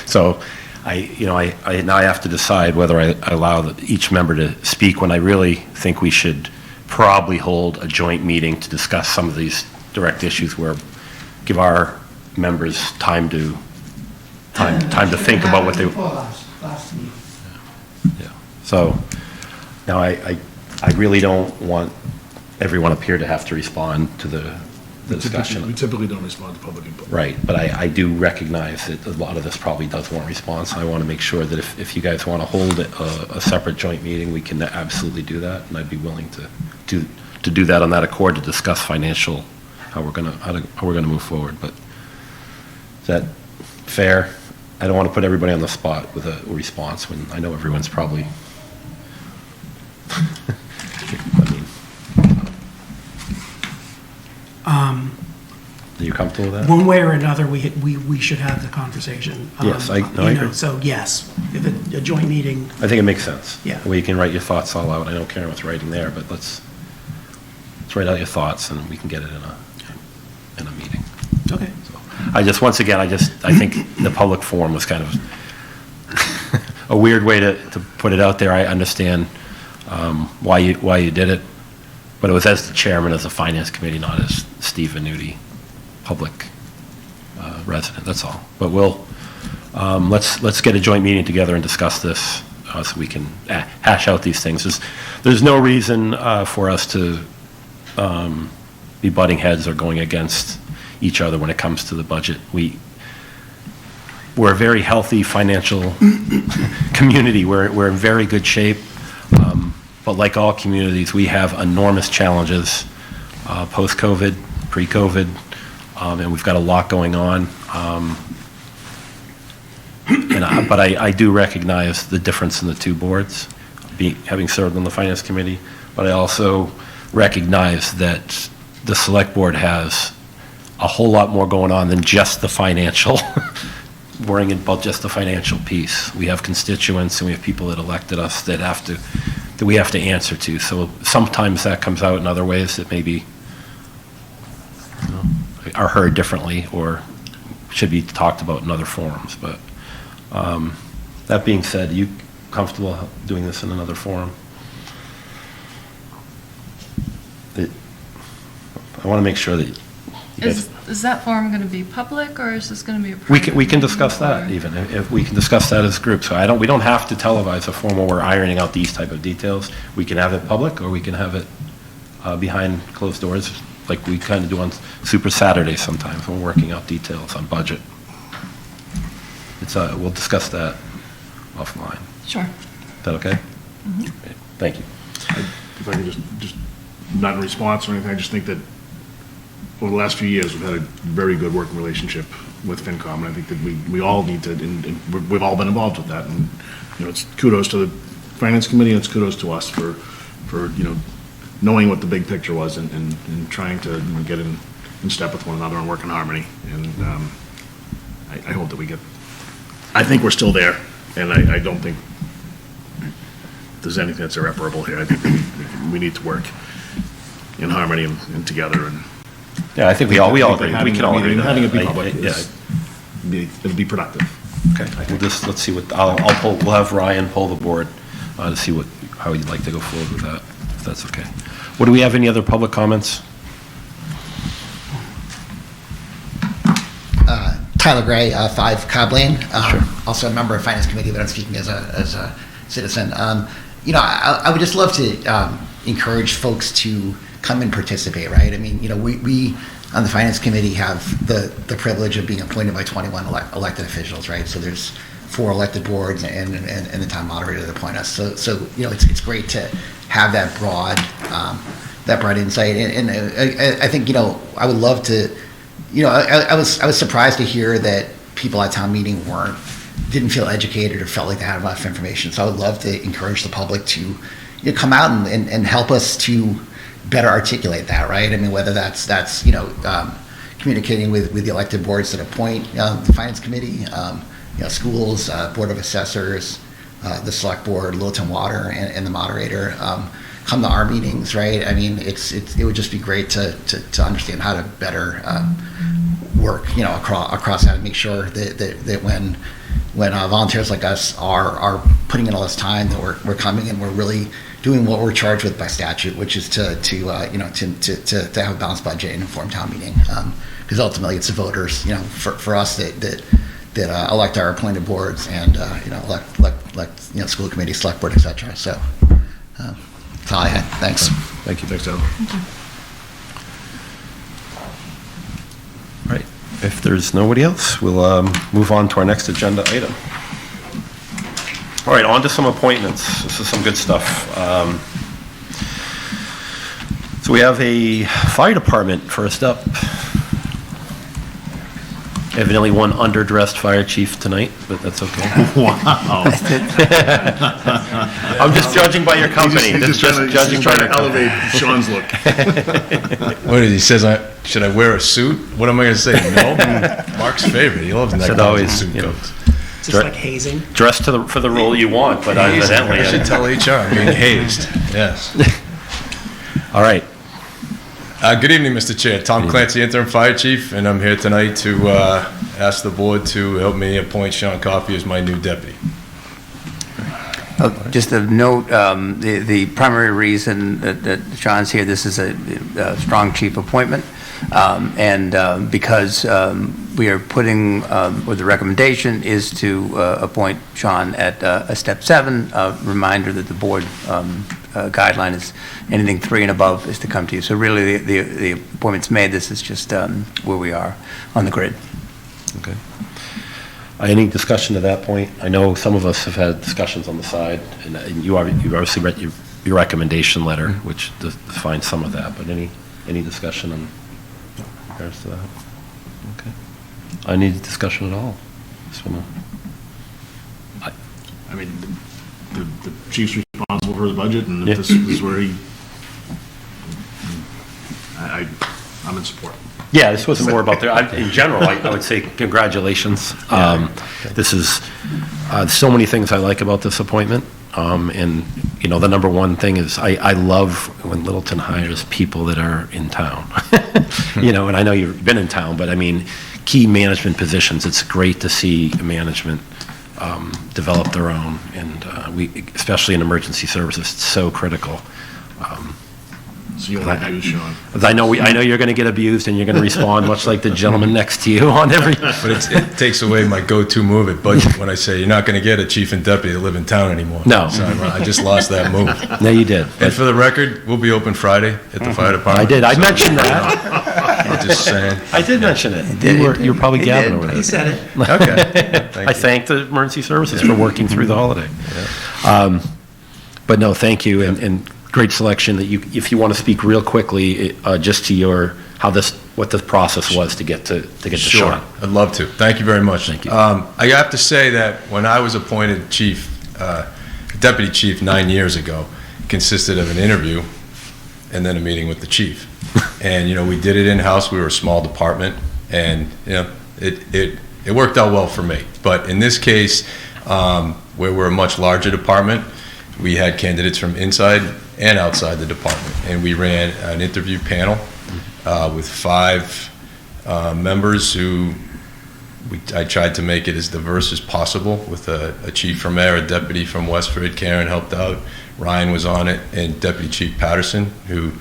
So now I have to decide whether I allow each member to speak when I really think we should probably hold a joint meeting to discuss some of these direct issues where, give our members time to think about what they. Last meeting. Yeah. So, now I really don't want everyone up here to have to respond to the We discussion. typically don't respond to public input. Right, but I do recognize that a lot of this probably does want response. I want to make sure that if you guys want to hold a separate joint meeting, we can absolutely do that, and I'd be willing to do that on that accord, to discuss financial, how we're gonna move forward, but is that fair? I don't want to put everybody on the spot with a response when I know everyone's probably, I mean, are you comfortable with that? One way or another, we should have the conversation. Yes, I you know, agree. So yes, if a joint meeting, I think it makes sense. Yeah. Where you can write your thoughts all out. I know Karen was writing there, but let's write out your thoughts and we can get it in a meeting. okay. So, once again, I think the public forum was kind of a weird way to put it out there. I understand why you did it, but it was as the chairman of the finance committee, not as Steve Venuti, public resident, that's all. But let's get a joint meeting together and discuss this so we can hash out these things. There's no reason for us to be butting heads or going against each other when it comes to the budget. We're a very healthy financial community. We're in very good shape. But like all communities, we have enormous challenges, post-COVID, pre-COVID, and we've got a lot going on. But I do recognize the difference in the two boards, having served on the Finance Committee, but I also recognize that the Select Board has a whole lot more going on than just the financial, worrying about just the financial piece. We have constituents and we have people that elected us that we have to answer to. So sometimes that comes out in other ways that maybe are heard differently or should be talked about in other forums. But that being said, are you comfortable doing this in another forum? I want to make sure that you guys. Is that forum going to be public, or is this going to be a We can discuss that even, if we can discuss that as groups. So we don't have to televise a forum where we're ironing out these type of details. We can have it public, or we can have it behind closed doors, like we kind of do on Super Saturdays sometimes when we're working out details on budget. We'll discuss that offline. Sure. Is that okay? Mm-hmm. Okay, thank you. If I can just, not in response or anything, I just think that over the last few years, we've had a very good working relationship with FinCom, and I think that we all need to, and we've all been involved with that, and, it's kudos to the Finance Committee, and it's kudos to us for knowing what the big picture was and trying to get in step with one another and work in harmony, and I hope that I think we're still there, and I don't think there's anything that's irreparable here. I think we need to work in harmony and together, and Yeah, I think we all agree. We can all agree. Having it be public Yeah. it'll be productive. Okay, let's see what, we'll have Ryan poll the board to see how you'd like to go forward with that, if that's okay. Do we have any other public comments? Tyler Gray, 5 Cobb Lane. Also a member of Finance Committee, but I'm speaking as a citizen. I would just love to encourage folks to come and participate, right? I mean, we on the Finance Committee have the privilege of being appointed by 21 elected officials, right? So there's 4 elected boards and the town moderator that appoint us. So it's great to have that broad insight. And I think, I would love to, I was surprised to hear that people at town meeting didn't feel educated or felt like they had enough information. So I would love to encourage the public to come out and help us to better articulate that, right? I mean, whether that's communicating with the elected boards that appoint the Finance Committee, schools, Board of Assessors, the Select Board, Littleton Water, and the moderator. Come to our meetings, right? I mean, it would just be great to understand how to better work, across that and make sure that when when volunteers like us are putting in all this time, that we're coming and we're really doing what we're charged with by statute, which is to have a balanced budget and informed town meeting. Because ultimately, it's the voters, for us that elect our appointed boards and elect school committee, select board, etc. So that's all I had. Thanks. Thank you. Thanks, Tyler. All right. If there's nobody else, we'll move on to our next agenda item. All right, on to some appointments. This is some good stuff. So we have a fire department first up. Evidently one underdressed fire chief tonight, but that's okay. Wow. I'm just judging by your company. He's just trying to elevate Sean's look. What is he says? Should I wear a suit? What am I going to say? No. Mark's favorite. He loves that Should kind always, of suit you know. coats. Just like hazing. Dress for the role you want, but evidently. I should tell HR I'm being hazed. Yes. All right. Good evening, Mr. Chair. Tom Clancy, interim fire chief, and I'm here tonight to ask the board to help me appoint Sean Coffey as my new deputy. Just a note, the primary reason that Sean's here, this is a strong chief appointment, and because we are putting, or the recommendation is to appoint Sean at a step 7, a reminder that the board guideline is anything 3 and above is to come to you. So really, the appointment's made. This is just where we are on the grid. Okay. Any discussion to that point? I know some of us have had discussions on the side, and you've obviously read your recommendation letter, which defines some of that, but any discussion in regards to that? Okay. Any discussion at all? I mean, the chief's responsible for the budget, and if this is where I'm in support. Yeah, this wasn't more about in general, I would say congratulations. This is, so many things I like about this appointment. And, the number one thing is I love when Littleton hires people that are in town. And I know you've been in town, but I mean, key management positions, it's great to see management develop their own. And especially in emergency services, it's so critical. So you'll abuse Sean. I know you're going to get abused, and you're going to respond much like the gentleman next to you on every. But it takes away my go-to move at budget when I say you're not going to get a chief and deputy that live in town anymore. No. So I just lost that move. No, you did. And for the record, we'll be open Friday at the fire department. I did. I mentioned that. I'm just saying. I did mention it. You were probably gabbing over that. He said it. Okay. I thank the emergency services for working through the holiday. But no, thank you, and great selection. That if you want to speak real quickly, just to what the process was to get to Sure, Sean. I'd love to. Thank you very much. Thank you. I have to say that when I was appointed deputy chief 9 years ago, it consisted of an interview and then a meeting with the chief. And we did it in-house. We were a small department, and it worked out well for me. But in this case, where we're a much larger department, we had candidates from inside and outside the department, and we ran an interview panel with 5 members who I tried to make it as diverse as possible, with a chief from there, a deputy from Westford. Karen helped out. Ryan was on it, and Deputy Chief Patterson, who,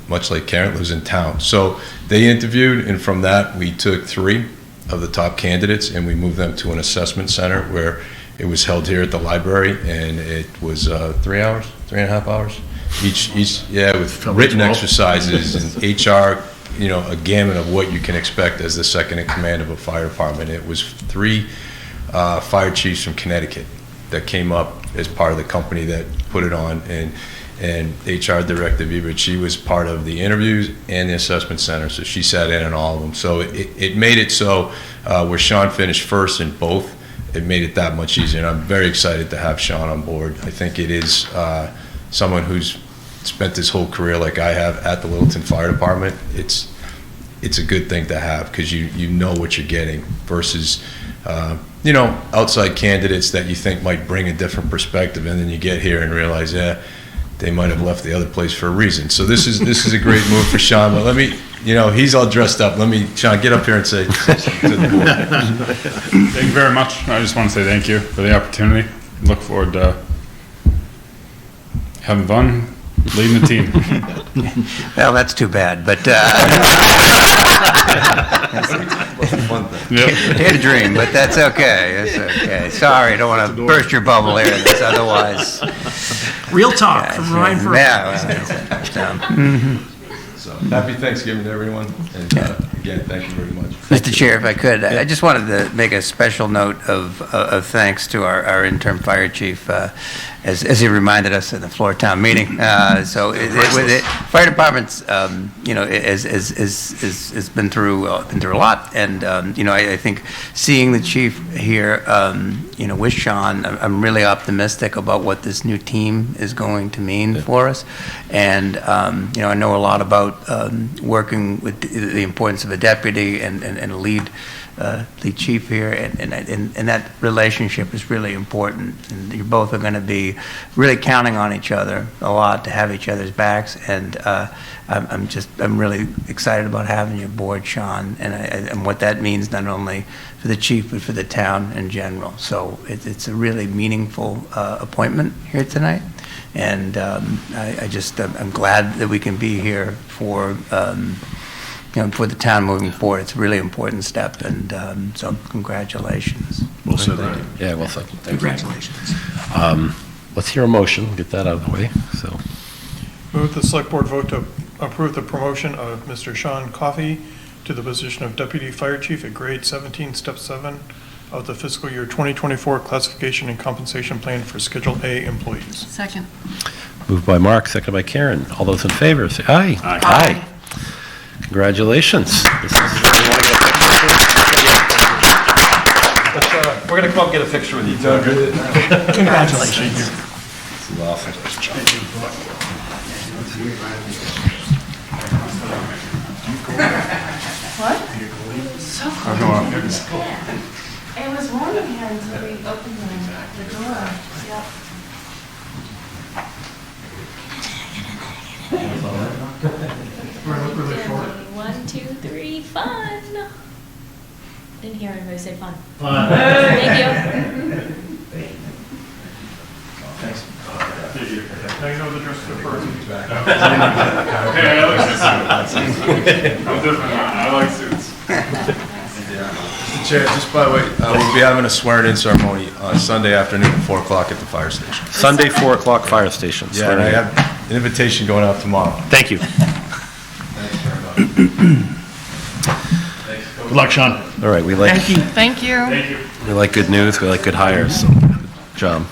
much like Karen, lives in town. So they interviewed, and from that we took 3 of the top candidates and we moved them to an assessment center where it was held here at the library, and it was 3.5 hours each, with written exercises and HR, a gamut of what you can expect as the second in command of a fire department. It was 3 fire chiefs from Connecticut that came up as part of the company that put it on, and HR Director Viva, she was part of the interviews and the assessment center, so she sat in on all of them. So it made it so where Sean finished first in both, it made it that much easier, and I'm very excited to have Sean on board. I think it is someone who's spent his whole career like I have at the Littleton Fire Department. It's a good thing to have, because you know what you're getting versus outside candidates that you think might bring a different perspective, and then you get here and realize they might have left the other place for a reason. So this is a great move for Sean. But let me You know, he's all dressed up. Let me, Sean, get up here and say something to the board. Thank you very much. I just want to say thank you for the opportunity. Look forward to having fun, leading the team. Well, that's too bad, but Yep. he had a dream, but that's okay. That's okay. Sorry, I don't want to burst your bubble here. That's otherwise. Real talk from Ryan Furman. Yeah. So, happy Thanksgiving to everyone, and again, thank you very much. Mr. Chair, if I could, I just wanted to make a special note of thanks to our interim fire chief, as he reminded us at the floor town meeting. So with fire departments, you know, has been through a lot, and you know, I think seeing the chief here, you know, with Sean, I'm really optimistic about what this new team is going to mean for us, and you know, I know a lot about working with the importance of a deputy and a lead chief here, and that relationship is really important. And you both are going to be really counting on each other a lot to have each other's backs. And I'm really excited about having you aboard, Sean, and what that means not only for the chief but for the town in general. So it's a really meaningful appointment here tonight. And I'm glad that we can be here for. You know, for the town moving forward. It's a really important step, and so congratulations. Well said, Ryan. Yeah, well said. Congratulations. Let's hear a motion, get that out of the way, so. Move the select board vote to approve the promotion of Mr. Sean Coffey to the position of Deputy Fire Chief at grade 17, step 7 of the fiscal year 2024 classification and compensation plan for Schedule A employees. Second. Moved by Mark, seconded by Karen. All those in favor, say aye. Aye. Congratulations. We're going to come up and get a picture with you. Congratulations. This is awesome. It was warm in here until we opened the door. Yep. Really short. 1, 2, 3, fun. Didn't hear anybody say fun. Fun. Thank you. Now you know the dress code first. Hey, I like suits. I'm different. I like suits. Mr. Chair, just by the way, we'll be having a swearing-in ceremony Sunday afternoon at 4 o'clock at the fire station. Sunday, 4 o'clock, fire station. Yeah, and I have an invitation going out tomorrow. Thank you. Thanks very much. Good luck, Sean. All right, we like, Thank you. Thank you. Thank you. we like good news, we like good hires, so good job.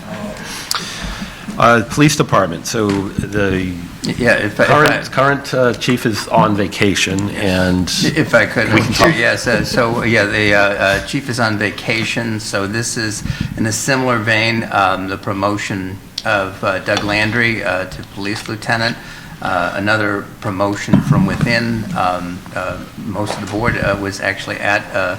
Police department, so the Yeah, if I- current chief is on vacation, and If I could, We can talk. yes, the chief is on vacation, so this is in a similar vein, the promotion of Doug Landry to police lieutenant, another promotion from within. Most of the board was actually at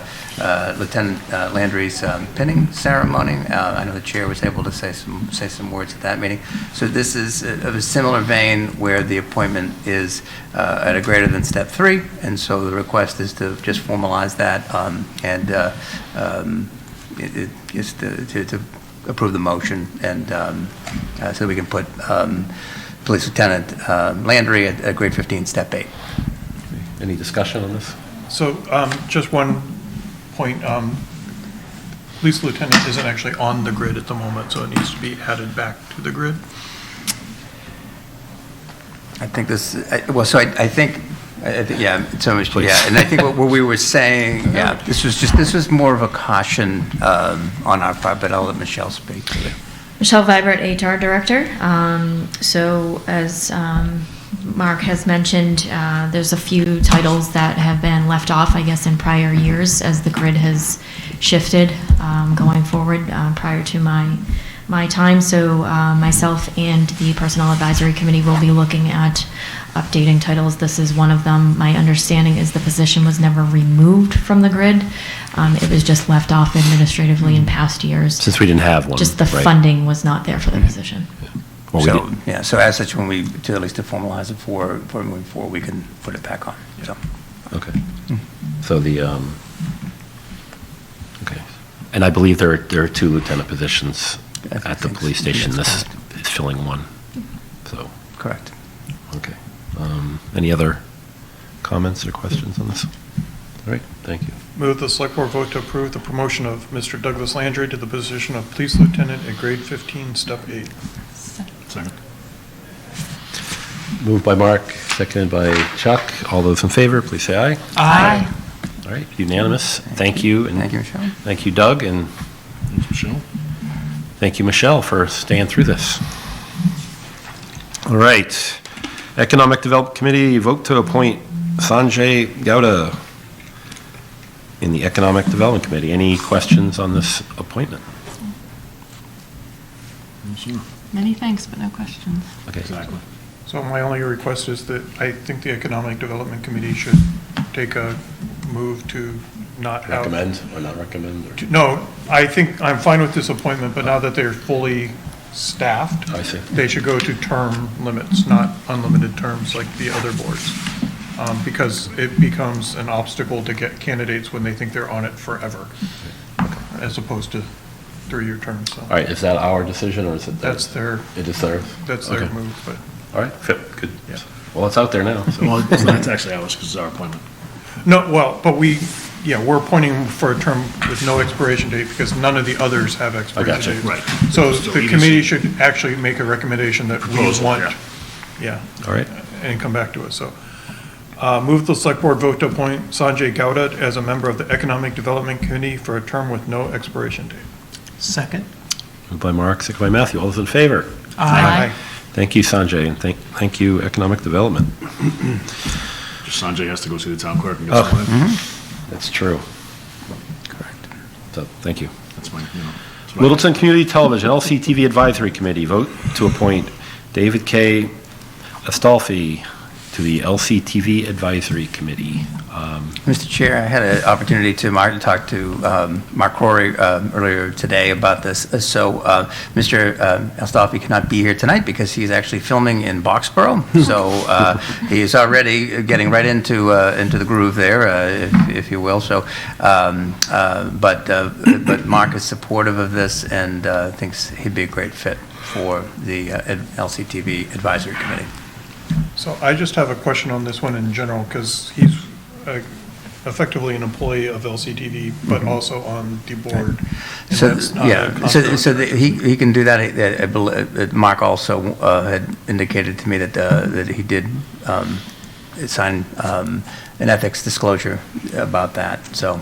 Lieutenant Landry's pinning ceremony. I know the chair was able to say some words at that meeting. So this is of a similar vein where the appointment is at a greater than step 3, and so the request is to just formalize that and it is to approve the motion, and so we can put Police Lieutenant Landry at grade 15, step 8. any discussion on this? So just one point, police lieutenant isn't actually on the grid at the moment, so it needs to be added back to the grid. I think this, well, so I think, yeah, so much, yeah, and I think what we were saying, yeah, this was more of a caution on our part, but I'll let Michelle speak to it. Michelle Vibert, HR Director. So as Mark has mentioned, there's a few titles that have been left off, I guess, in prior years as the grid has shifted going forward prior to my time. So myself and the Personnel Advisory Committee will be looking at updating titles. This is one of them. My understanding is the position was never removed from the grid. It was just left off administratively in past years. Since we didn't have one. Just the right? funding was not there for the position. Well, we So, did- yeah, so as such, when we, to at least to formalize it for moving forward, we can put it back on, so. Okay. So okay. And I believe there are 2 lieutenant positions at the police station. This is filling one. So, Correct. okay. Any other comments or questions on this? All right, thank you. Move the select board vote to approve the promotion of Mr. Douglas Landry to the position of police lieutenant at grade 15, step 8. Second. Moved by Mark, seconded by Chuck. All those in favor, please say aye. Aye. All right, unanimous. Thank you. And Thank you, Michelle. thank you, Doug, and Thanks, Michelle. thank you, Michelle, for staying through this. All right. Economic Development Committee, vote to appoint Sanjay Gowda in the Economic Development Committee. Any questions on this appointment? Many thanks, but no questions. Okay. Exactly. So my only request is that I think the Economic Development Committee should take a move to not have... Recommend or not recommend? Or? No, I think I'm fine with this appointment, but now that they're fully staffed, I see. they should go to term limits, not unlimited terms like the other boards. Because it becomes an obstacle to get candidates when they think they're on it forever, as opposed to 3-year terms. So All right, is that our decision or is it theirs? that's their, It is theirs? that's their Okay. move, but. All right, good. Yeah. Well, it's out there now. So. Well, it's actually ours because it's our appointment. No, well, but we're appointing for a term with no expiration date because none of the others have expiration gotcha. dates. Right. So So the we committee just- should actually make a recommendation that we Proposal, want, yeah. All right. and come back to us. So move the select board vote to appoint Sanjay Gowda as a member of the Economic Development Committee for a term with no expiration date. Second. Moved by Mark, second by Matthew. All those in favor? Aye. Thank you, Sanjay, and thank you, Economic Development. Just Sanjay has to go see the town clerk and Oh. get sworn in. That's true. Correct. So, thank you. That's my, that's what I- Littleton Community Television, LCTV Advisory Committee, vote to appoint David K. Astolfi to the LCTV Advisory Committee. Mr. Chair, I had an opportunity to talk to Mark Corey earlier today about this. So Mr. Astolfi cannot be here tonight because he's actually filming in Boxborough. So he is already getting right into the groove there, if you will. So, but Mark is supportive of this and thinks he'd be a great fit for the LCTV Advisory Committee. So I just have a question on this one in general, because he's effectively an employee of LCTV, but also on the board. and So, that's not a yeah, conflict. so he can do that. Mark also had indicated to me that he did sign an ethics disclosure about that. So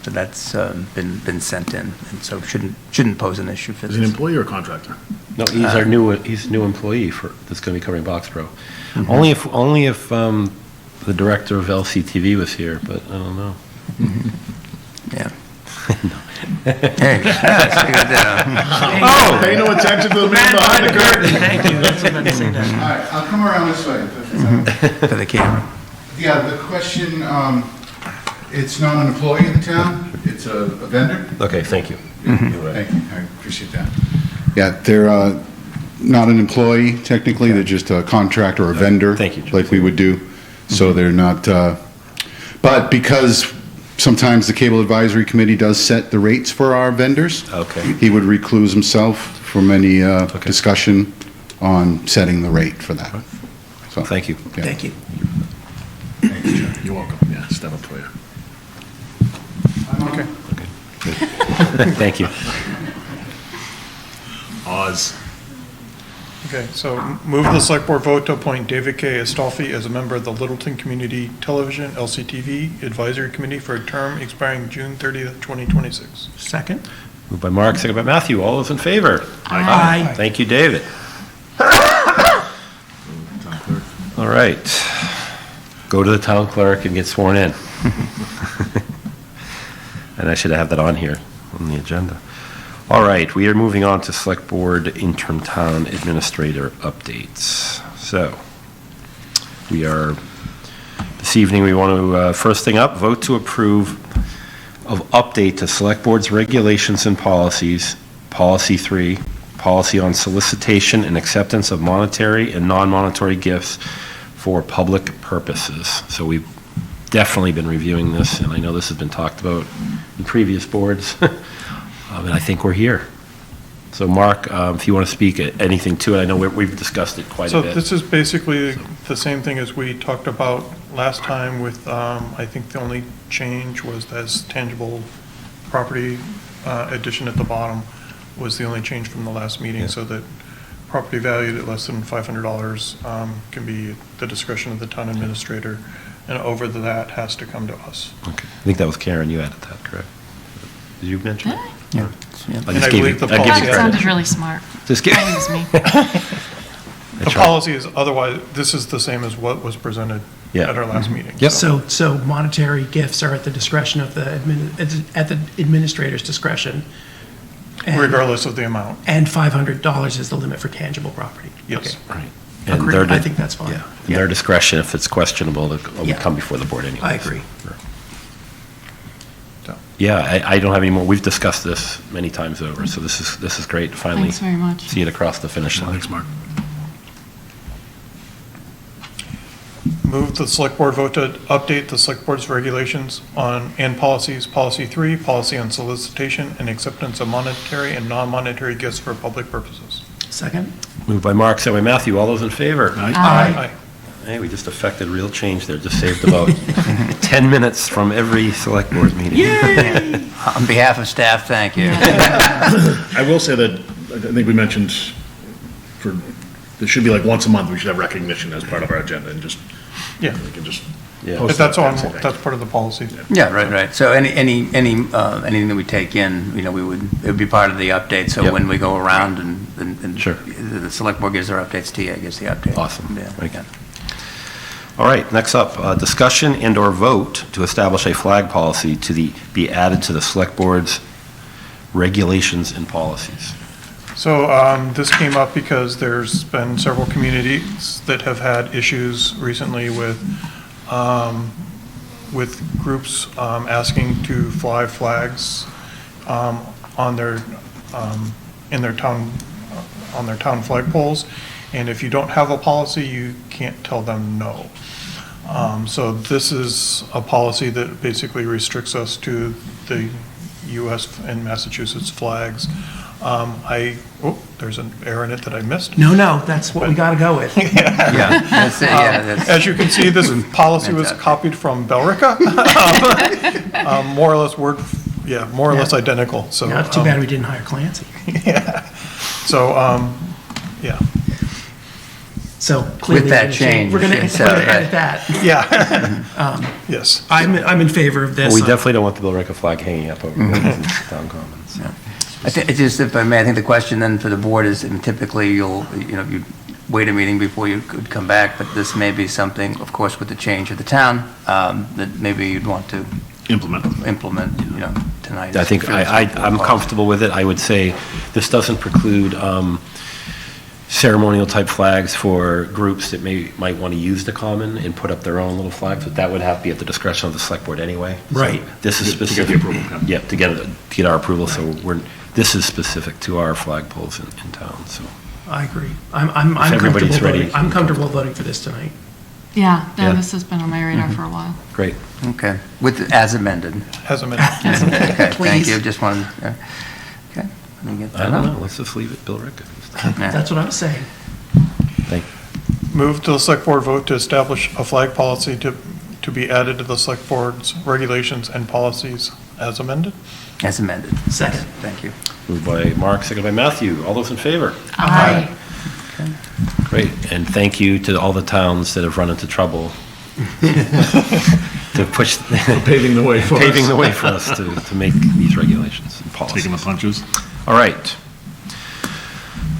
that's been sent in, and so shouldn't pose an issue for Is he an this. employee or a contractor? No, he's our he's a new employee that's going to be covering Boxborough. Mm-hmm. Only if the director of LCTV was here, but I don't know. Yeah. Hey, that's good, Oh, pay no attention to the man behind the curtain. Thank you. That's what I say that. All right, I'll come around this way. for the camera. Yeah, the question, it's not an employee of the town, it's a vendor? Okay, thank you. Mm-hmm. You're right. Thank you, I appreciate that. Yeah, they're not an employee technically, they're just a contractor or a vendor. Thank you, Jim. Like we would do. So they're not, but because sometimes the Cable Advisory Committee does set the rates for our vendors. Okay. He would recluse himself from any discussion on setting the rate for that. So, Thank you. yeah. Thank you. You're welcome. Yeah, step up for you. Okay. Thank you. Oz. Okay, so move the select board vote to appoint David K. Astolfi as a member of the Littleton Community Television, LCTV Advisory Committee for a term expiring June 30th, 2026. Second. Moved by Mark, second by Matthew. All those in favor? Aye. Thank you, David. Town clerk. All right. Go to the town clerk and get sworn in. And I should have that on here on the agenda. All right, we are moving on to Select Board Interim Town Administrator updates. So, this evening, we want to, first thing up, vote to approve of update to Select Board's regulations and policies, Policy 3, Policy on Solicitation and Acceptance of Monetary and Non-Monetary Gifts for Public Purposes. So we definitely been reviewing this, and I know this has been talked about in previous boards, and I think we're here. So Mark, if you want to speak anything to it, I know we've discussed it quite a So bit. this is basically the same thing as we talked about last time with, I think the only change was this tangible property addition at the bottom was the only change from the last meeting, so that property valued at less than $500 can be at the discretion of the town administrator, and over that has to come to us. Okay. I think that was Karen, you added that, correct? Did you mention it? Yeah. I And just I gave you, believe the I give you policy- That sounded credit. really smart. Just give- That was me. The That's right. policy is otherwise, this is the same as what was presented Yeah. at our last meeting. Yep. So monetary gifts are at the discretion of at the administrator's discretion. And- Regardless of the amount, And $500 is the limit for tangible property. yes. Right. And Agreed. their- I think that's fine. Yeah, in their discretion, if it's questionable, it would Yeah. come before the board anyway. I agree. Yeah, I don't have any more, we've discussed this many times over, so this is great, to finally Thanks very much. see it across the finish line. Thanks, Mark. Move the select board vote to update the select board's regulations on, and policies, policy 3, policy on solicitation and acceptance of monetary and non-monetary gifts for public purposes. Second? Moved by Mark, second by Matthew, all those in favor? Aye. Hey, we just affected real change there, just saved about 10 minutes from every select board meeting. On behalf of staff, thank you. I will say that, I think we mentioned, there should be like once a month, we should have recognition as part of our agenda, and just, Yeah, we can just Yeah. post if that's that, on, say thank that's part of the policy. Yeah, right. So anything that we take in, it would be part of the update, so Yep. when we go around and Sure. the select board gives their updates to you, gives the update. Awesome. Yeah. Thank you. All right, next up, discussion and/or vote to establish a flag policy be added to the select board's regulations and policies. So this came up because there's been several communities that have had issues recently with groups asking to fly flags on their in their town on their town flagpoles, and if you don't have a policy, you can't tell them no. So this is a policy that basically restricts us to the U.S. and Massachusetts flags. There's an error in it that I missed. No, that's what we got to go with. Yeah, that's it, that's. As you can see, this policy was Fantastic. copied from Bellrica. More or less more or less identical, so. Now, it's too bad we didn't hire Clancy. So, yeah, So clearly. With that we're gonna change, We're going to so, edit that. yeah. Yes. I'm in favor of this. Well, we definitely don't want the Billerica flag hanging up over town commons. I think, just if I may, I think the question then for the board is, and typically you'd wait a meeting before you could come back, but this may be something, of course, with the change of the town, that maybe you'd want to implement, tonight. I think I'm comfortable with it. I would say this doesn't preclude ceremonial type flags for groups that might want to use the common and put up their own little flags, but that would have to be at the discretion of the select board anyway. So Right. This is To get the specific. approval, yeah. Yeah, to get our approval, so this is specific to our flagpoles in town, so. I agree. I'm everybody's comfortable ready. voting. I'm comfortable voting for this tonight. Yeah, Yeah. this has been on my radar for a while. Great. Okay, as amended. Has a minute. Okay, thank Please. you, just wanted, okay. Let me get I that don't up. know, let's just leave it Billerica. Yeah. That's what I was saying. Thank Move to the select board vote to establish a flag policy to be added to the select board's regulations and policies as amended. As amended. Second. Thank you. Moved by Mark, seconded by Matthew. All those in favor? Aye. Great, and thank you to all the towns that have run into trouble to push, paving the way for us. paving the way for us to make these regulations and policies. Taking the punches. All right.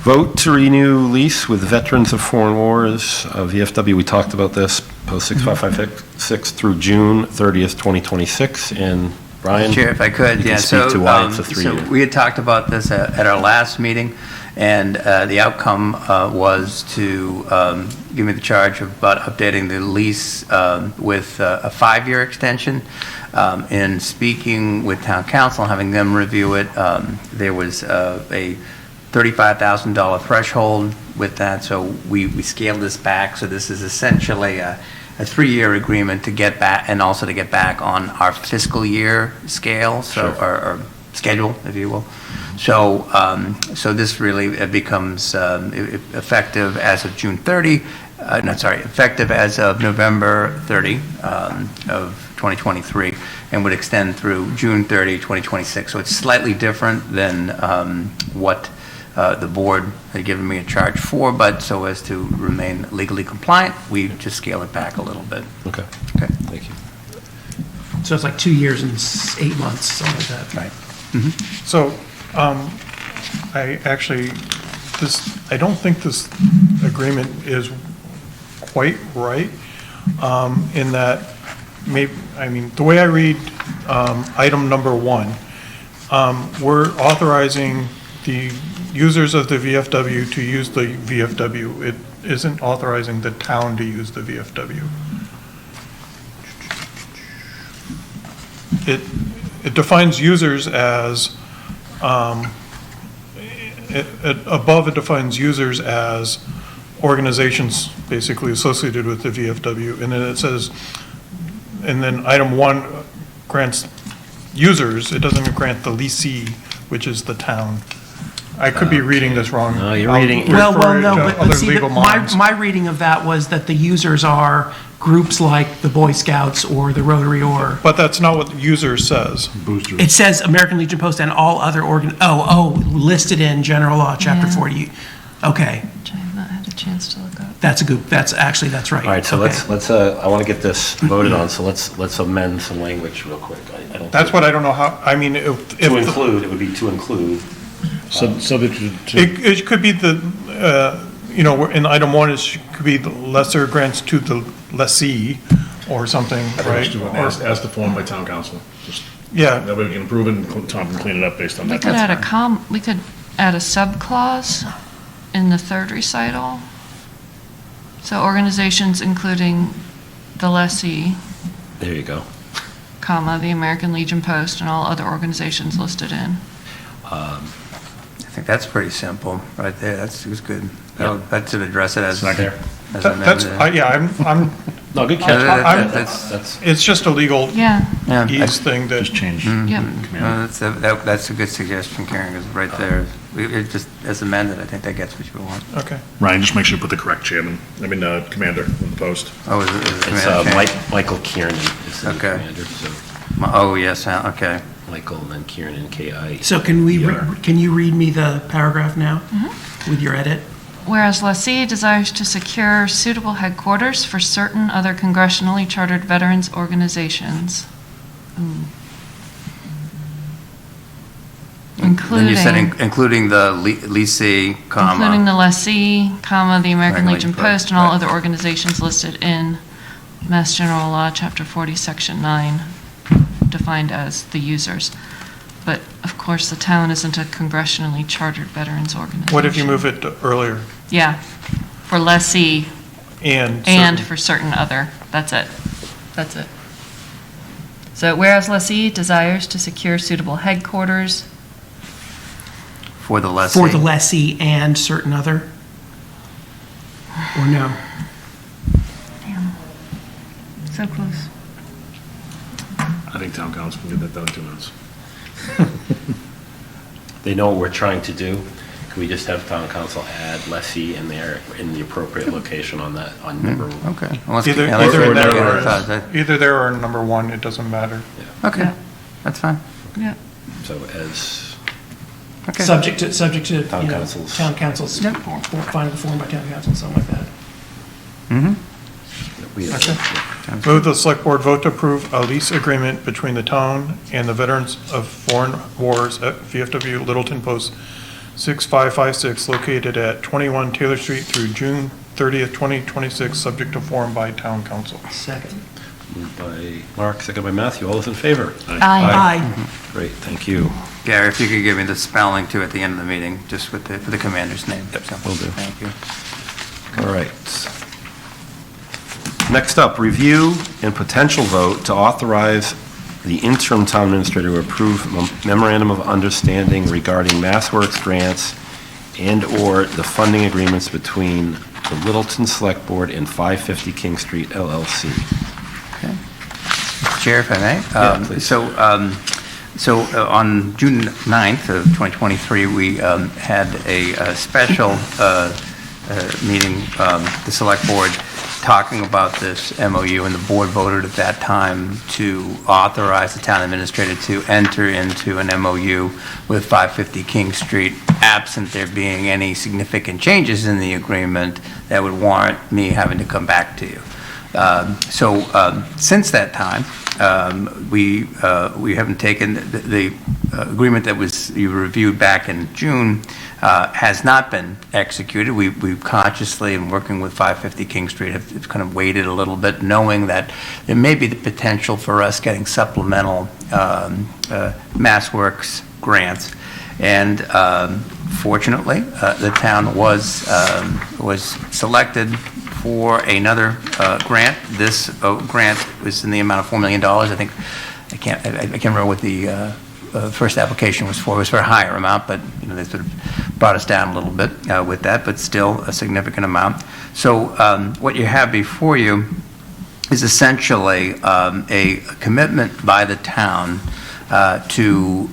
Vote to renew lease with Veterans of Foreign Wars, VFW. We talked about this, post 6556 through June 30th, 2026. And Brian? Chair, if I could, you can yeah. speak to why it's a 3-year. So we had talked about this at our last meeting, and the outcome was to give me the charge of about updating the lease with a 5-year extension. In speaking with town council and having them review it, there was a $35,000 threshold with that, so we scaled this back. So this is essentially a a 3-year agreement to get back, and also to get back on our fiscal year scale, so, or schedule, if you will. So, so this really becomes effective as of June 30, effective as of November 30 of 2023, and would extend through June 30, 2026. So it's slightly different than what the board had given me a charge for, but so as to remain legally compliant, we just scale it back a little bit. Okay. Okay. Thank you. So it's like 2 years and 8 months, something like that. Right. So, I actually, I don't think this agreement is quite right, in that the way I read, item number 1, we're authorizing the users of the VFW to use the VFW. It isn't authorizing the town to use the VFW. It defines users as, above it defines users as organizations basically associated with the VFW, and then it says, and then item 1 grants users, it doesn't grant the leasee, which is the town. I could be reading this wrong. No, you're I'll reading- Well, refer no, to but other see, legal minds. my reading of that was that the users are groups like the Boy Scouts or the Rotary or, But that's not what the user says. Boosters. it says American Legion Post and all other listed in General Law, Chapter Yeah. 40. Okay, Which I have not had a chance to look up. that's that's right. All right, so Okay. let's, I want to get this voted on, so let's amend some language real quick. I don't That's think- what I don't know how, I mean, if. To include, it would be to include. Subject to, It could be the, in item 1, it could be the lesser grants to the lessee or something, right? as deformed by town council. Just, Yeah, that way we can improve it and Tom can clean it up based on We that. could add we could add a subclause in the third recital. So organizations including the lessee, There you go. comma, the American Legion Post, and all other organizations listed in. I think that's pretty simple, right there, that's good. Yeah. That should address it as. There. as that's, amended. yeah, I'm, No, good catch. I'm- That's, it's just a legal Yeah, Yeah, ease thing that, Just change. yep. that's a good suggestion, Karen, because right there, it just, as amended, I think that gets what you want. okay. Ryan, just make sure you put the correct commander in the post. Oh, is it it's Commander change? Michael Kieran is the Okay. commander, so Oh, yes, okay. Michael and then Kieran, K-I. So can you read me the paragraph now with your edit? Whereas lessee desires to secure suitable headquarters for certain other congressionally chartered veterans organizations. Ooh. Then you said Including, including the leasee, comma. including the lessee, comma, the American American Legion Legion Post, Post, and all right. other organizations listed in Mass General Law, Chapter 40, Section 9, defined as the users. But of course, the town isn't a congressionally chartered veterans organization. What if you move it to earlier? Yeah, for lessee And. and certain- for certain other, that's it. That's it. So whereas lessee desires to secure suitable headquarters, For the lessee. For the lessee and certain other? Or no? damn, so close. I think town council can get that done in 2 minutes. They know what we're trying to do. Can we just have town council add lessee in there, in the appropriate location on that, on number one? Okay. Well, let's Either, get- yeah, let's either get there that or, thought. That- either there or number 1, it doesn't matter. Okay, Yeah. that's fine. Yeah. So as, Okay. Subject to, Town you know, council's- town council's, Yep. final form by town council, something like that. Mm-hmm. we, Move the select board vote to approve a lease agreement between the town and the Veterans of Foreign Wars at VFW Littleton Post 6556 located at 21 Taylor Street through June 30th, 2026, subject to form by town council. Second. moved by Mark, second by Matthew, all those in favor? Aye. Aye. Great, thank you. Gary, if you could give me the spelling too at the end of the meeting, just with for the commander's name. So, will do. Thank you. All right. Next up, review and potential vote to authorize the interim town administrator to approve memorandum of understanding regarding MassWorks grants and/or the funding agreements between the Littleton Select Board and 550 King Street LLC. Chair, if I may? Yeah, please. So on June 9th of 2023, we had a special meeting, the Select Board, talking about this MOU, and the board voted at that time to authorize the town administrator to enter into an MOU with 550 King Street, absent there being any significant changes in the agreement that would warrant me having to come back to you. Since that time, we haven't taken the agreement that you reviewed back in June has not been executed. We've consciously, in working with 550 King Street, have kind of waited a little bit, knowing that there may be the potential for us getting supplemental MassWorks grants. And fortunately, the town was selected for another grant. This grant was in the amount of $4 million. I can't remember what the first application was for. It was for a higher amount, but they sort of brought us down a little bit with that, but still a significant amount. So what you have before you is essentially a commitment by the town to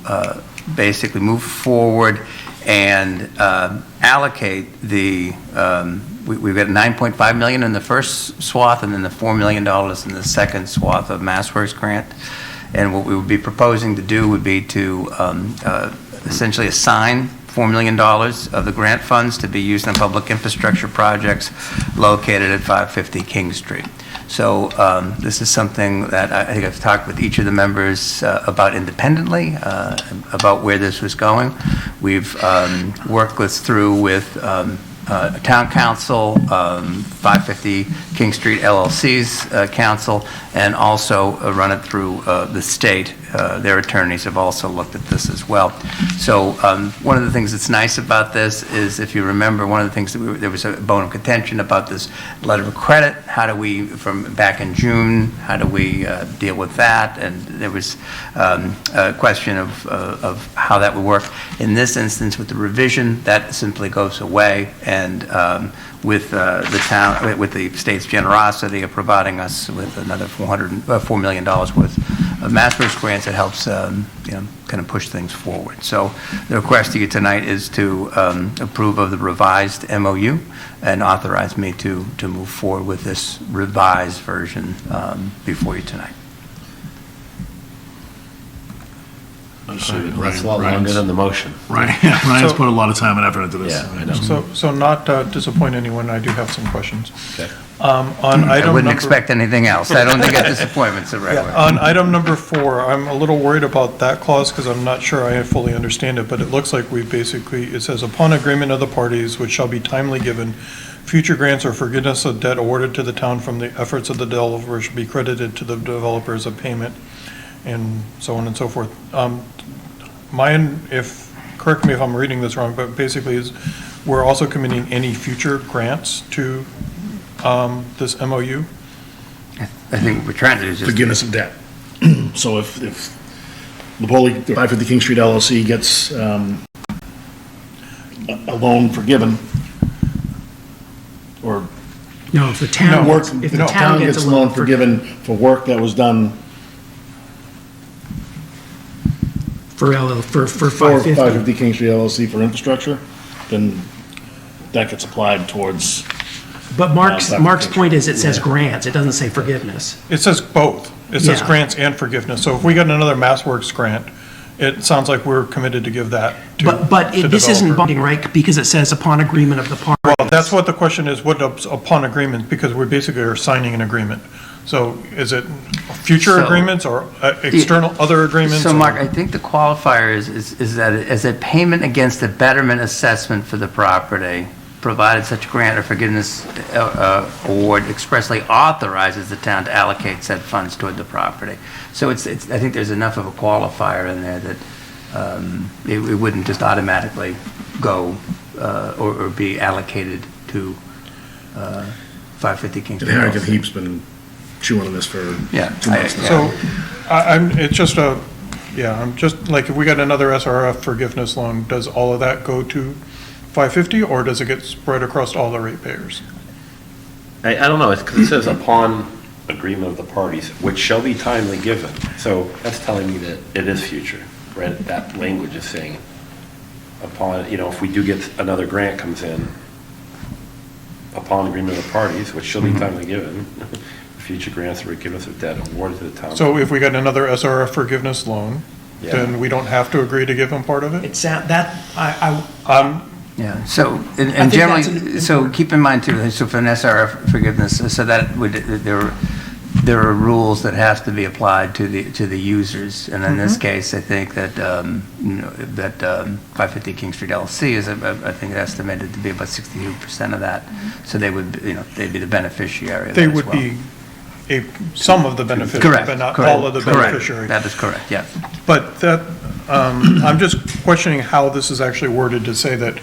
basically move forward and allocate the we've got $9.5 million in the first swath, and then the $4 million in the second swath of MassWorks grant. And what we would be proposing to do would be to essentially assign $4 million of the grant funds to be used on public infrastructure projects located at 550 King Street. So this is something that I think I've talked with each of the members about independently, about where this was going. We've worked through with Town Council, 550 King Street LLC's council, and also run it through the state. Their attorneys have also looked at this as well. So one of the things that's nice about this is, if you remember, one of the things that there was a bone of contention about this letter of credit. How do we, from back in June, how do we deal with that? And there was a question of how that would work. In this instance, with the revision, that simply goes away, and with the town, with the state's generosity of providing us with another $4 million worth of MassWorks grants, it helps kind of push things forward. So the request to you tonight is to approve of the revised MOU and authorize me to move forward with this revised version before you tonight. That's a lot longer than the motion. Right, yeah, Ryan's So- put a lot of time and effort into this. Yeah, I know. So not to disappoint anyone, I do have some questions. Okay. On I item wouldn't number- expect anything else. I don't think a disappointment's the right Yeah, word. on item number 4, I'm a little worried about that clause because I'm not sure I fully understand it, but it looks like it says, upon agreement of the parties, which shall be timely given, future grants or forgiveness of debt awarded to the town from the efforts of the developer shall be credited to the developers of payment, and so on and so forth. Correct me if I'm reading this wrong, but basically we're also committing any future grants to this MOU? I think what we're trying to do is just... Forgiveness of debt. So if Napoli, 550 King Street LLC gets a loan forgiven, or No, if the town, if the town gets a loan forgiven for work that was done for for 550. 550 King Street LLC for infrastructure, then that gets applied towards, But Mark's Mark's point is it says grants, it doesn't say forgiveness. It says both. It says Yeah. grants and forgiveness. So if we get another MassWorks grant, it sounds like we're committed to give that to the This isn't developer. binding, right? Because it says upon agreement of the parties. Well, that's what the question is, what upon agreement, because we basically are signing an agreement. So is it future So- agreements or external other agreements? So, or- Mark, I think the qualifier is that as a payment against a betterment assessment for the property, provided such grant or forgiveness award expressly authorizes the town to allocate said funds toward the property. So I think there's enough of a qualifier in there that it wouldn't just automatically go or be allocated to 550 King and Street. Harrington Heap's been chewing on this for 2 months now. So it's just I'm just like, if we got another SRF forgiveness loan, does all of that go to 550 or does it get spread across all the ratepayers? I don't know, it's because it says upon agreement of the parties, which shall be timely given. So that's telling me that it is future, right? That language is saying upon, if we do get another grant comes in, upon agreement of the parties, which shall be timely given, future grants or forgiveness of debt awarded to the town. So if we got another SRF forgiveness loan, then we don't have to agree to give them part of it? It's that, Yeah, so, think and generally, that's so keep in mind too, so for an SRF forgiveness, so that would, there are rules that have to be applied to the users. And in this case, I think that, 550 King Street LLC is, I think, estimated to be about 62% of that. So they would, they'd be the beneficiary of that They as would well. be some of the beneficiaries, Correct, but not correct, all of the correct. beneficiaries. That is correct, yeah. But that, I'm just questioning how this is actually worded to say that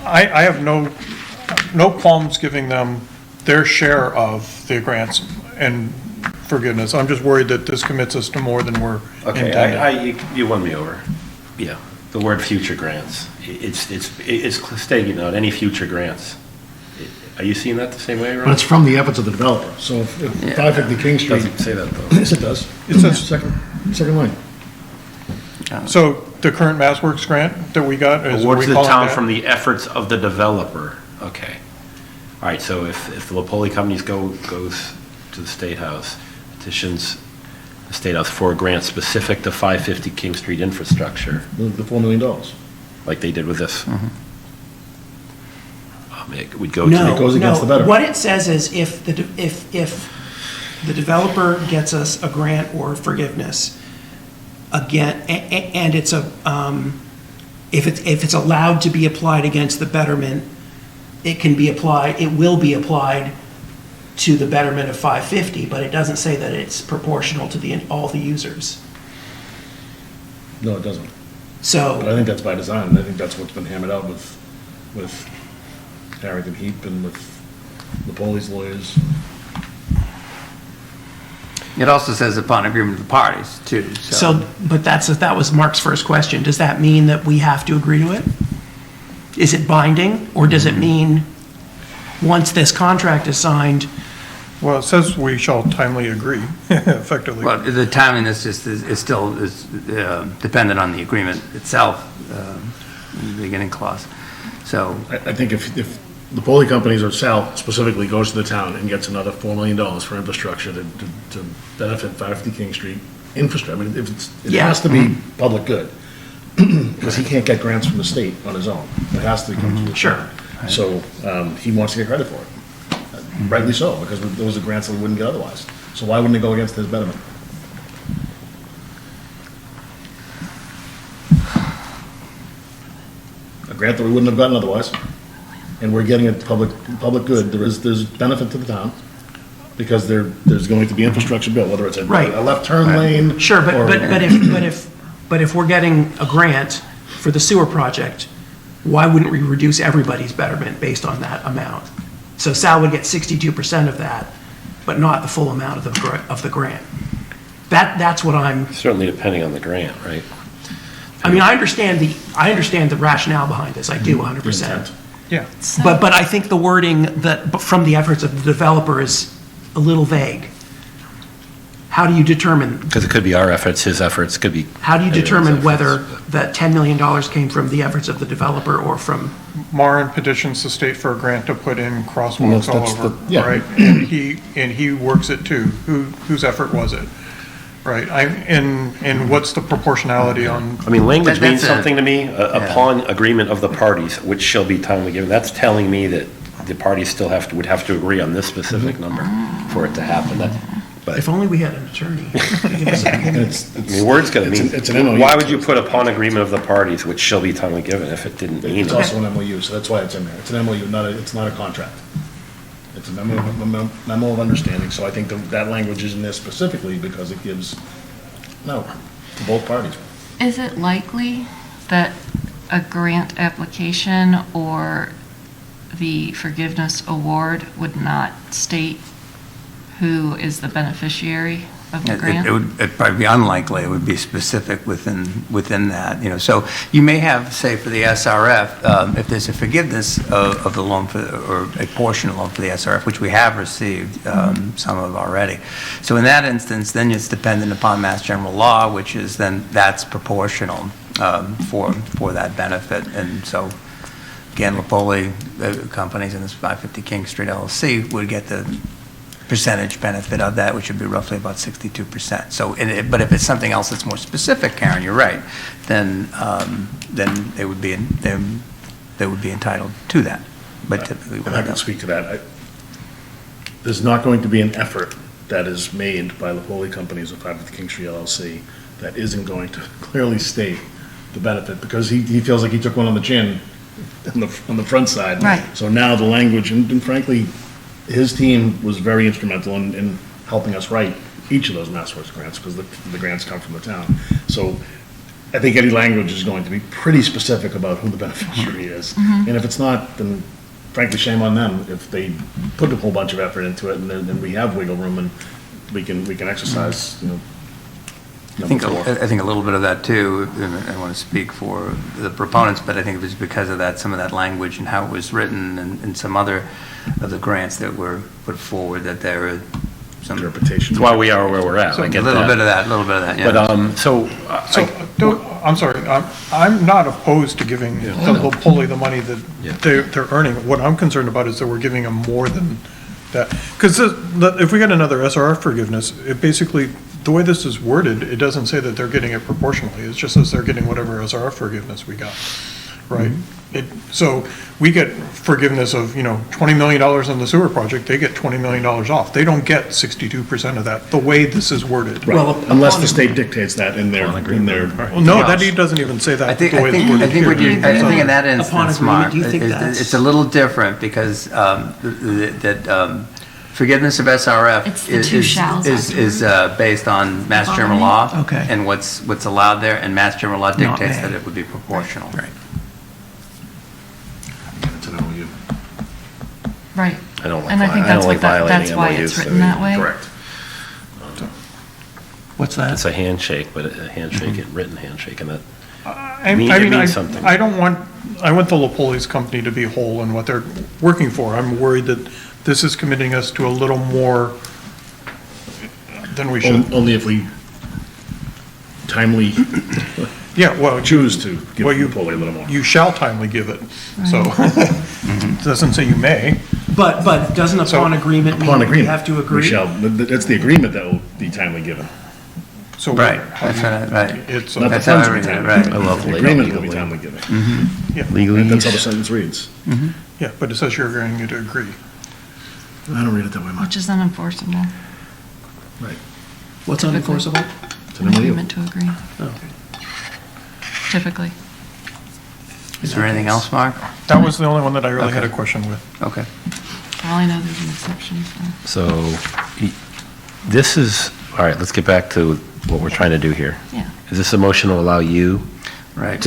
I have no qualms giving them their share of the grants and forgiveness. I'm just worried that this commits us to more than we're intending. Okay, you won me over. Yeah, the word future grants, it's stating out any future grants. Are you seeing that the same way, Ron? But it's from the efforts of the developer, so if 550 King Street. Doesn't say that, though. Yes, it does. It says- Second line. So the current MassWorks grant that we got is. Awards we to the calling town that? from the efforts of the developer. Okay. All right, so if the Lapoli companies goes to the State House, petitions the State House for a grant specific to 550 King Street infrastructure, The $4 million. like they did with this. We'd go no, to, goes against the no. better. What it says is if the developer gets us a grant or forgiveness, again, and it's if it's allowed to be applied against the betterment, it will be applied to the betterment of 550, but it doesn't say that it's proportional to all the users. No, it doesn't. So. But I think that's by design, and I think that's what's been hammered out with Harrington Heap and with the police lawyers. It also says upon agreement of the parties too, So, but that was Mark's first question. Does that mean that we have to agree to it? Is it binding, or does it mean, once this contract is signed? Well, it says we shall timely agree, effectively. Well, the timeliness is still dependent on the agreement itself, the beginning clause. So, I think if the Poli companies or Sal specifically goes to the town and gets another $4 million for infrastructure to benefit 550 King Street infrastructure, I mean, it has to be public good, because he can't get grants from the state on his own. It has to come from the town. So he wants to get credit for it. Rightly so, because those are grants that we wouldn't get otherwise. So why wouldn't it go against his betterment? A grant that we wouldn't have gotten otherwise, and we're getting it public good. There's benefit to the town, because there's going to be infrastructure built, whether it's a left turn lane. Sure, but or- if we're getting a grant for the sewer project, why wouldn't we reduce everybody's betterment based on that amount? So Sal would get 62% of that, but not the full amount of the grant. That's what I'm. certainly depending on the grant, right? I mean, I understand the rationale behind this. I do 100%. Yeah. But I think the wording that from the efforts of the developer is a little vague. How do you determine? Because it could be our efforts, his efforts, could be. How do you determine everyone's whether efforts. that $10 million came from the efforts of the developer or from? Marin petitions the state for a grant to put in crosswalks all that's over, yeah. right? And he works it too. Whose effort was it? Right, and what's the proportionality on? I mean, language That's means a- something to me, upon agreement of the parties, which shall be timely given. That's telling me that the parties still would have to agree on this specific number for it to happen. But, If only we had an attorney. Give us a- It's- I mean, words gotta mean, It's an MOU. why would you put upon agreement of the parties, which shall be timely given, if it didn't mean It's it? also an MOU, so that's why it's in there. It's an MOU, it's not a contract. It's a memo of understanding, so I think that language is in there specifically because it gives, to both parties. Is it likely that a grant application or the forgiveness award would not state who is the beneficiary of the grant? It'd probably be unlikely, it would be specific within that, you know. So you may have, say, for the SRF, if there's a forgiveness of the loan or a portion of the loan for the SRF, which we have received some of already. So in that instance, then it's dependent upon Mass General Law, which is then, that's proportional for that benefit. And so, again, Lapoli companies in this 550 King Street LLC would get the percentage benefit of that, which would be roughly about 62%. So, but if it's something else that's more specific, Karen, you're right, then they would be entitled to that. But typically, And I can speak to that. There's not going to be an effort that is made by Lapoli Companies of 550 King Street LLC that isn't going to clearly state the benefit, because he feels like he took one on the chin on the front side. Right. So now the language, and frankly, his team was very instrumental in helping us write each of those MassWorks grants, because the grants come from the town. So I think any language is going to be pretty specific about who the beneficiary is. And if it's not, then frankly, shame on them if they put a whole bunch of effort into it, and then we have wiggle room, and we can exercise, you know. I think a little bit of that too, and I want to speak for the proponents, but I think it was because of that, some of that language and how it was written, and some other of the grants that were put forward, that there are some interpretation. That's why we are where we're at. I a get little that. bit of that, yeah. But, so I'm sorry, I'm not opposed to giving Lapoli the money that they're earning. What I'm concerned about is that we're giving them more than that. Because if we get another SRF forgiveness, it basically, the way this is worded, it doesn't say that they're getting it proportionally. It just says they're getting whatever SRF forgiveness we got, right? So we get forgiveness of, $20 million on the sewer project, they get $20 million off. They don't get 62% of that, the way this is worded. Right. Well, unless the state dictates that in their. Well, no, that doesn't even say that. I think the way it's worded here. I think in that instance, Mark, do you think that's- it's a little different, because forgiveness of SRF It's the two shalls is based on Mass General Law. Okay. And what's allowed there, and Mass General Law dictates may. that it would be proportional. Right. To know you. Right. I don't like, And I think that's like that's violating why MOUs. it's written that way. Correct. What's that? It's a handshake, but a handshake, a written handshake, and that I means something. I want the Lapoli's company to be whole in what they're working for. I'm worried that this is committing us to a little more than we should. Only if we timely Yeah, well, choose to give Well, Lapoli a little more. you shall timely give it, so, it doesn't say you may. But doesn't upon agreement mean Upon we agreement. have to we agree? shall. That's the agreement that will be timely given. So Right, how do that's you- right. It's, Not the That's how funds I will be read it, timely right. given. I love The legalese. agreement will be timely given. Right, that's how the sentence reads. yeah, but it says you're going to agree. I don't read it that way much. Which is unenforceable. Right. What's unenforceable? It's an An MOU. agreement to agree. Typically. Is there anything else, Mark? That was the only one that I really had a Okay. question with. Okay. For all I know, there's an exception, so, So this is, all right, let's get back to what we're trying to do here. yeah. Is this a motion to allow you Right.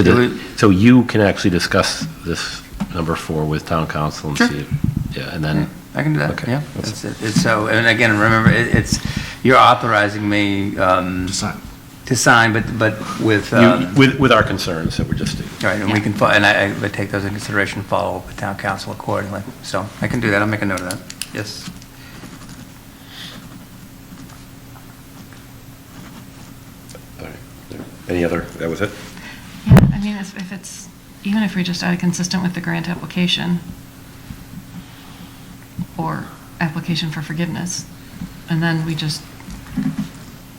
so you can actually discuss this number 4 with town council and see if, yeah, and then, I can do that, Okay. yeah. It's so, and again, remember, you're authorizing me to sign, but with, with our concerns that we're just stating. right, and we can, and I would take those into consideration, follow up with town council accordingly. So I can do that, I'll make a note of that, yes. All right. Any other, that was it? Yeah, I mean, if it's, even if we just add consistent with the grant application or application for forgiveness, and then we just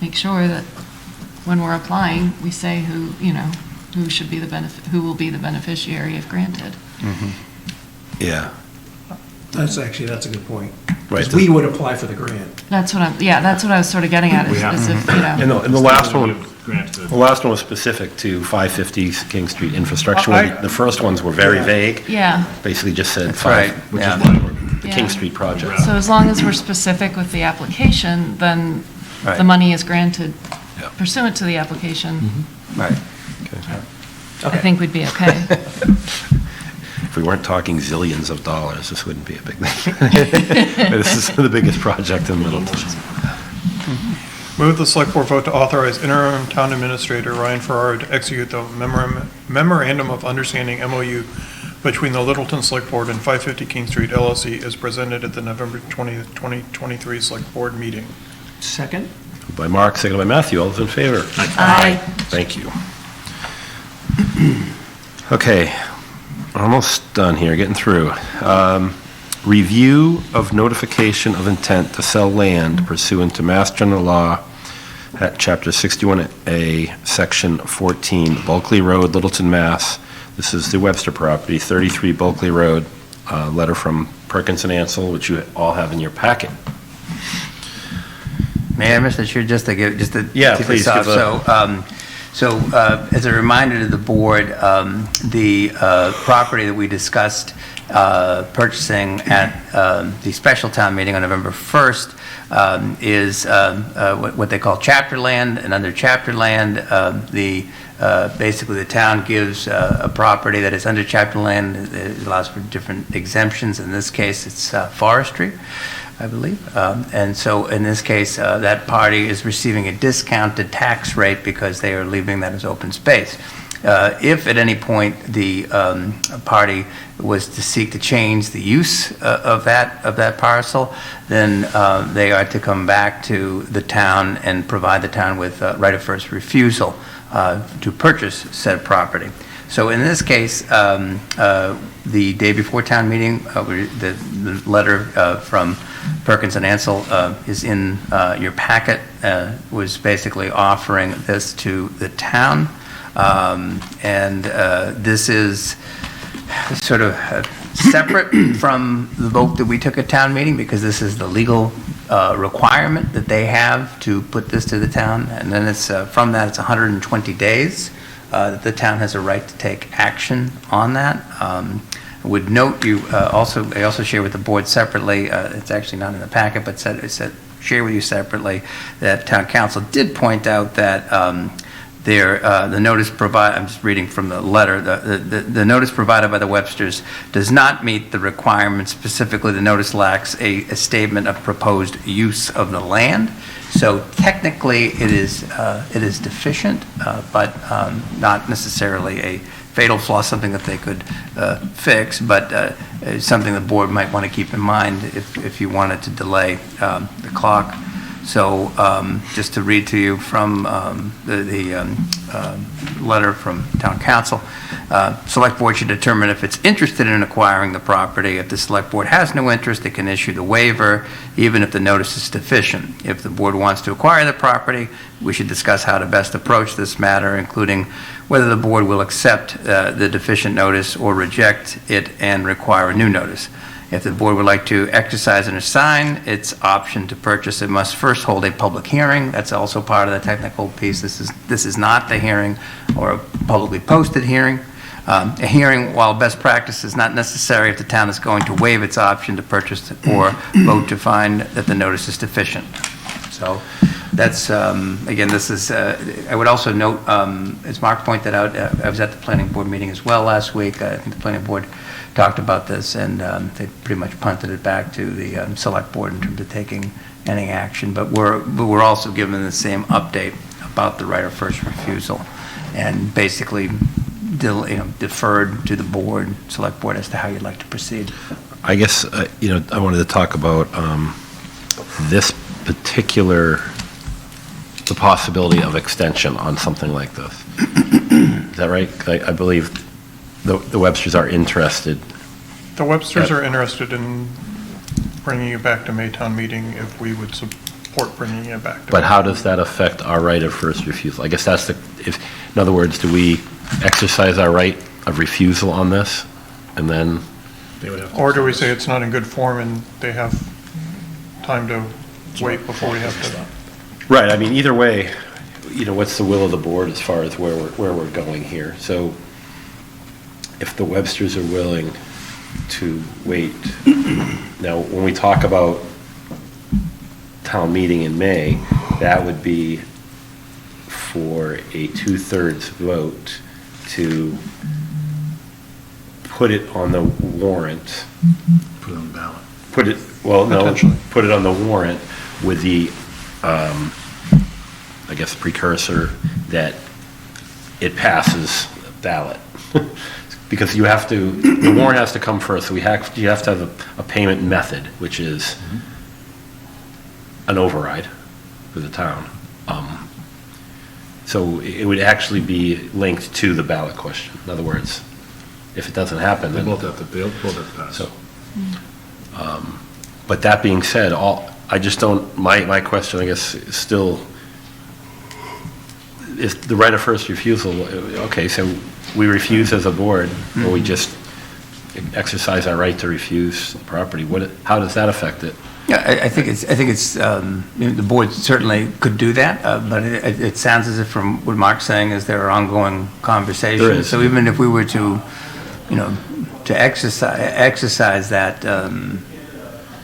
make sure that when we're applying, we say who, who should be who will be the beneficiary if granted. Yeah. That's a good point. Right. Because we would apply for the grant. That's what that's what I was sort of getting at, is if, And the last one, Granted. the last one was specific to 550 King Street infrastructure. The first ones were very vague. Yeah, Basically just said That's right, which yeah. is why the Yeah. King Street project. so as long as we're specific with the application, then Right. the money is granted Yeah. pursuant to the application. Right. I think we'd be okay. If we weren't talking zillions of dollars, this wouldn't be a big thing. This is the biggest project in Middleton. Move the select board vote to authorize interim town administrator Ryan Farrar to execute the memorandum of understanding MOU between the Littleton Select Board and 550 King Street LLC as presented at the November 20th, 2023 Select Board meeting. Second? By Mark, seconded by Matthew. All those in favor? Aye. Thank you. Okay, almost done here, getting through. Review of notification of intent to sell land pursuant to Mass General Law at Chapter 61A, Section 14, Bulkley Road, Littleton, Mass. This is the Webster property, 33 Bulkley Road. Letter from Perkins and Ansel, which you all have in your packet. May I, Mr. Chair, just to Yeah, tee please this off? give So as a reminder to the board, the property that we discussed purchasing at the special town meeting on November 1st is what they call chapter land, and under chapter land, basically the town gives a property that is under chapter land. It allows for different exemptions. In this case, it's forestry, I believe. And so in this case, that party is receiving a discounted tax rate because they are leaving that as open space. If at any point the party was to seek to change the use of that parcel, then they are to come back to the town and provide the town with right of first refusal to purchase said property. So in this case, the day before town meeting, the letter from Perkins and Ansel is in your packet, was basically offering this to the town. And this is sort of separate from the vote that we took at town meeting, because this is the legal requirement that they have to put this to the town. And then it's from that, it's 120 days that the town has a right to take action on that. I would note I also share with the board separately, it's actually not in the packet, but share with you separately that town council did point out that the notice I'm just reading from the letter, the notice provided by the Websters does not meet the requirements. Specifically, the notice lacks a statement of proposed use of the land. So technically, it is deficient, but not necessarily a fatal flaw, something that they could fix, but something the board might want to keep in mind if you wanted to delay the clock. So just to read to you from the letter from town council, select board should determine if it's interested in acquiring the property. If the select board has no interest, it can issue the waiver, even if the notice is deficient. If the board wants to acquire the property, we should discuss how to best approach this matter, including whether the board will accept the deficient notice or reject it and require a new notice. If the board would like to exercise and assign its option to purchase, it must first hold a public hearing. That's also part of the technical piece. This is not the hearing or a publicly posted hearing. A hearing, while best practice, is not necessary if the town is going to waive its option to purchase or vote to find that the notice is deficient. So that's, again, this is, I would also note, as Mark pointed out, I was at the planning board meeting as well last week. I think the planning board talked about this, and they pretty much punted it back to the select board in terms of taking any action. But we're also given the same update about the right of first refusal, and basically deferred to the board, select board, as to how you'd like to proceed. I guess, I wanted to talk about this particular, the possibility of extension on something like this. Is that right? I believe the Websters are interested. The Websters are interested in bringing it back to Maytown meeting if we would support bringing it back to. But how does that affect our right of first refusal? I guess that's in other words, do we exercise our right of refusal on this, and then They would have to. Or do we say it's not in good form and they have time to wait before we have to? Right, I mean, either way, what's the will of the board as far as where we're going here? So if the Websters are willing to wait, now, when we talk about town meeting in May, that would be for a 2/3 vote to put it on the warrant. Put it on the ballot. Put it, well, no, Potentially. put it on the warrant with the I guess, precursor that it passes ballot. Because you have to, the warrant has to come first, so you have to have a payment method, which is an override for the town. So it would actually be linked to the ballot question. In other words, if it doesn't happen, They then. both have to pass. So, but that being said, I just don't, my question, I guess, is still, is the right of first refusal, okay, so we refuse as a board, or we just exercise our right to refuse the property, how does that affect it? Yeah, I think it's, the board certainly could do that, but it sounds as if from what Mark's saying is there are ongoing conversations. There is. So even if we were to, to exercise that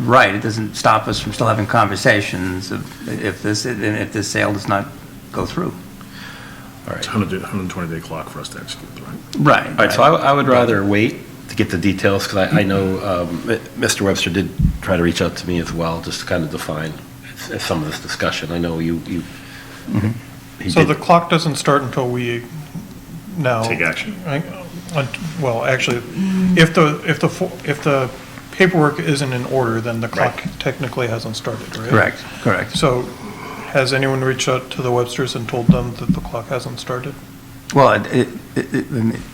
right, it doesn't stop us from still having conversations if this sale does not go through. All right. 120-day clock for us to execute, right? Right. All right, so I would rather wait to get the details, because I know Mr. Webster did try to reach out to me as well, just to kind of define some of this discussion. I know you. He So did- the clock doesn't start until we now. Take action. Well, actually, if the paperwork isn't in order, then the clock technically hasn't started, right? Correct. So has anyone reached out to the Websters and told them that the clock hasn't started? Well,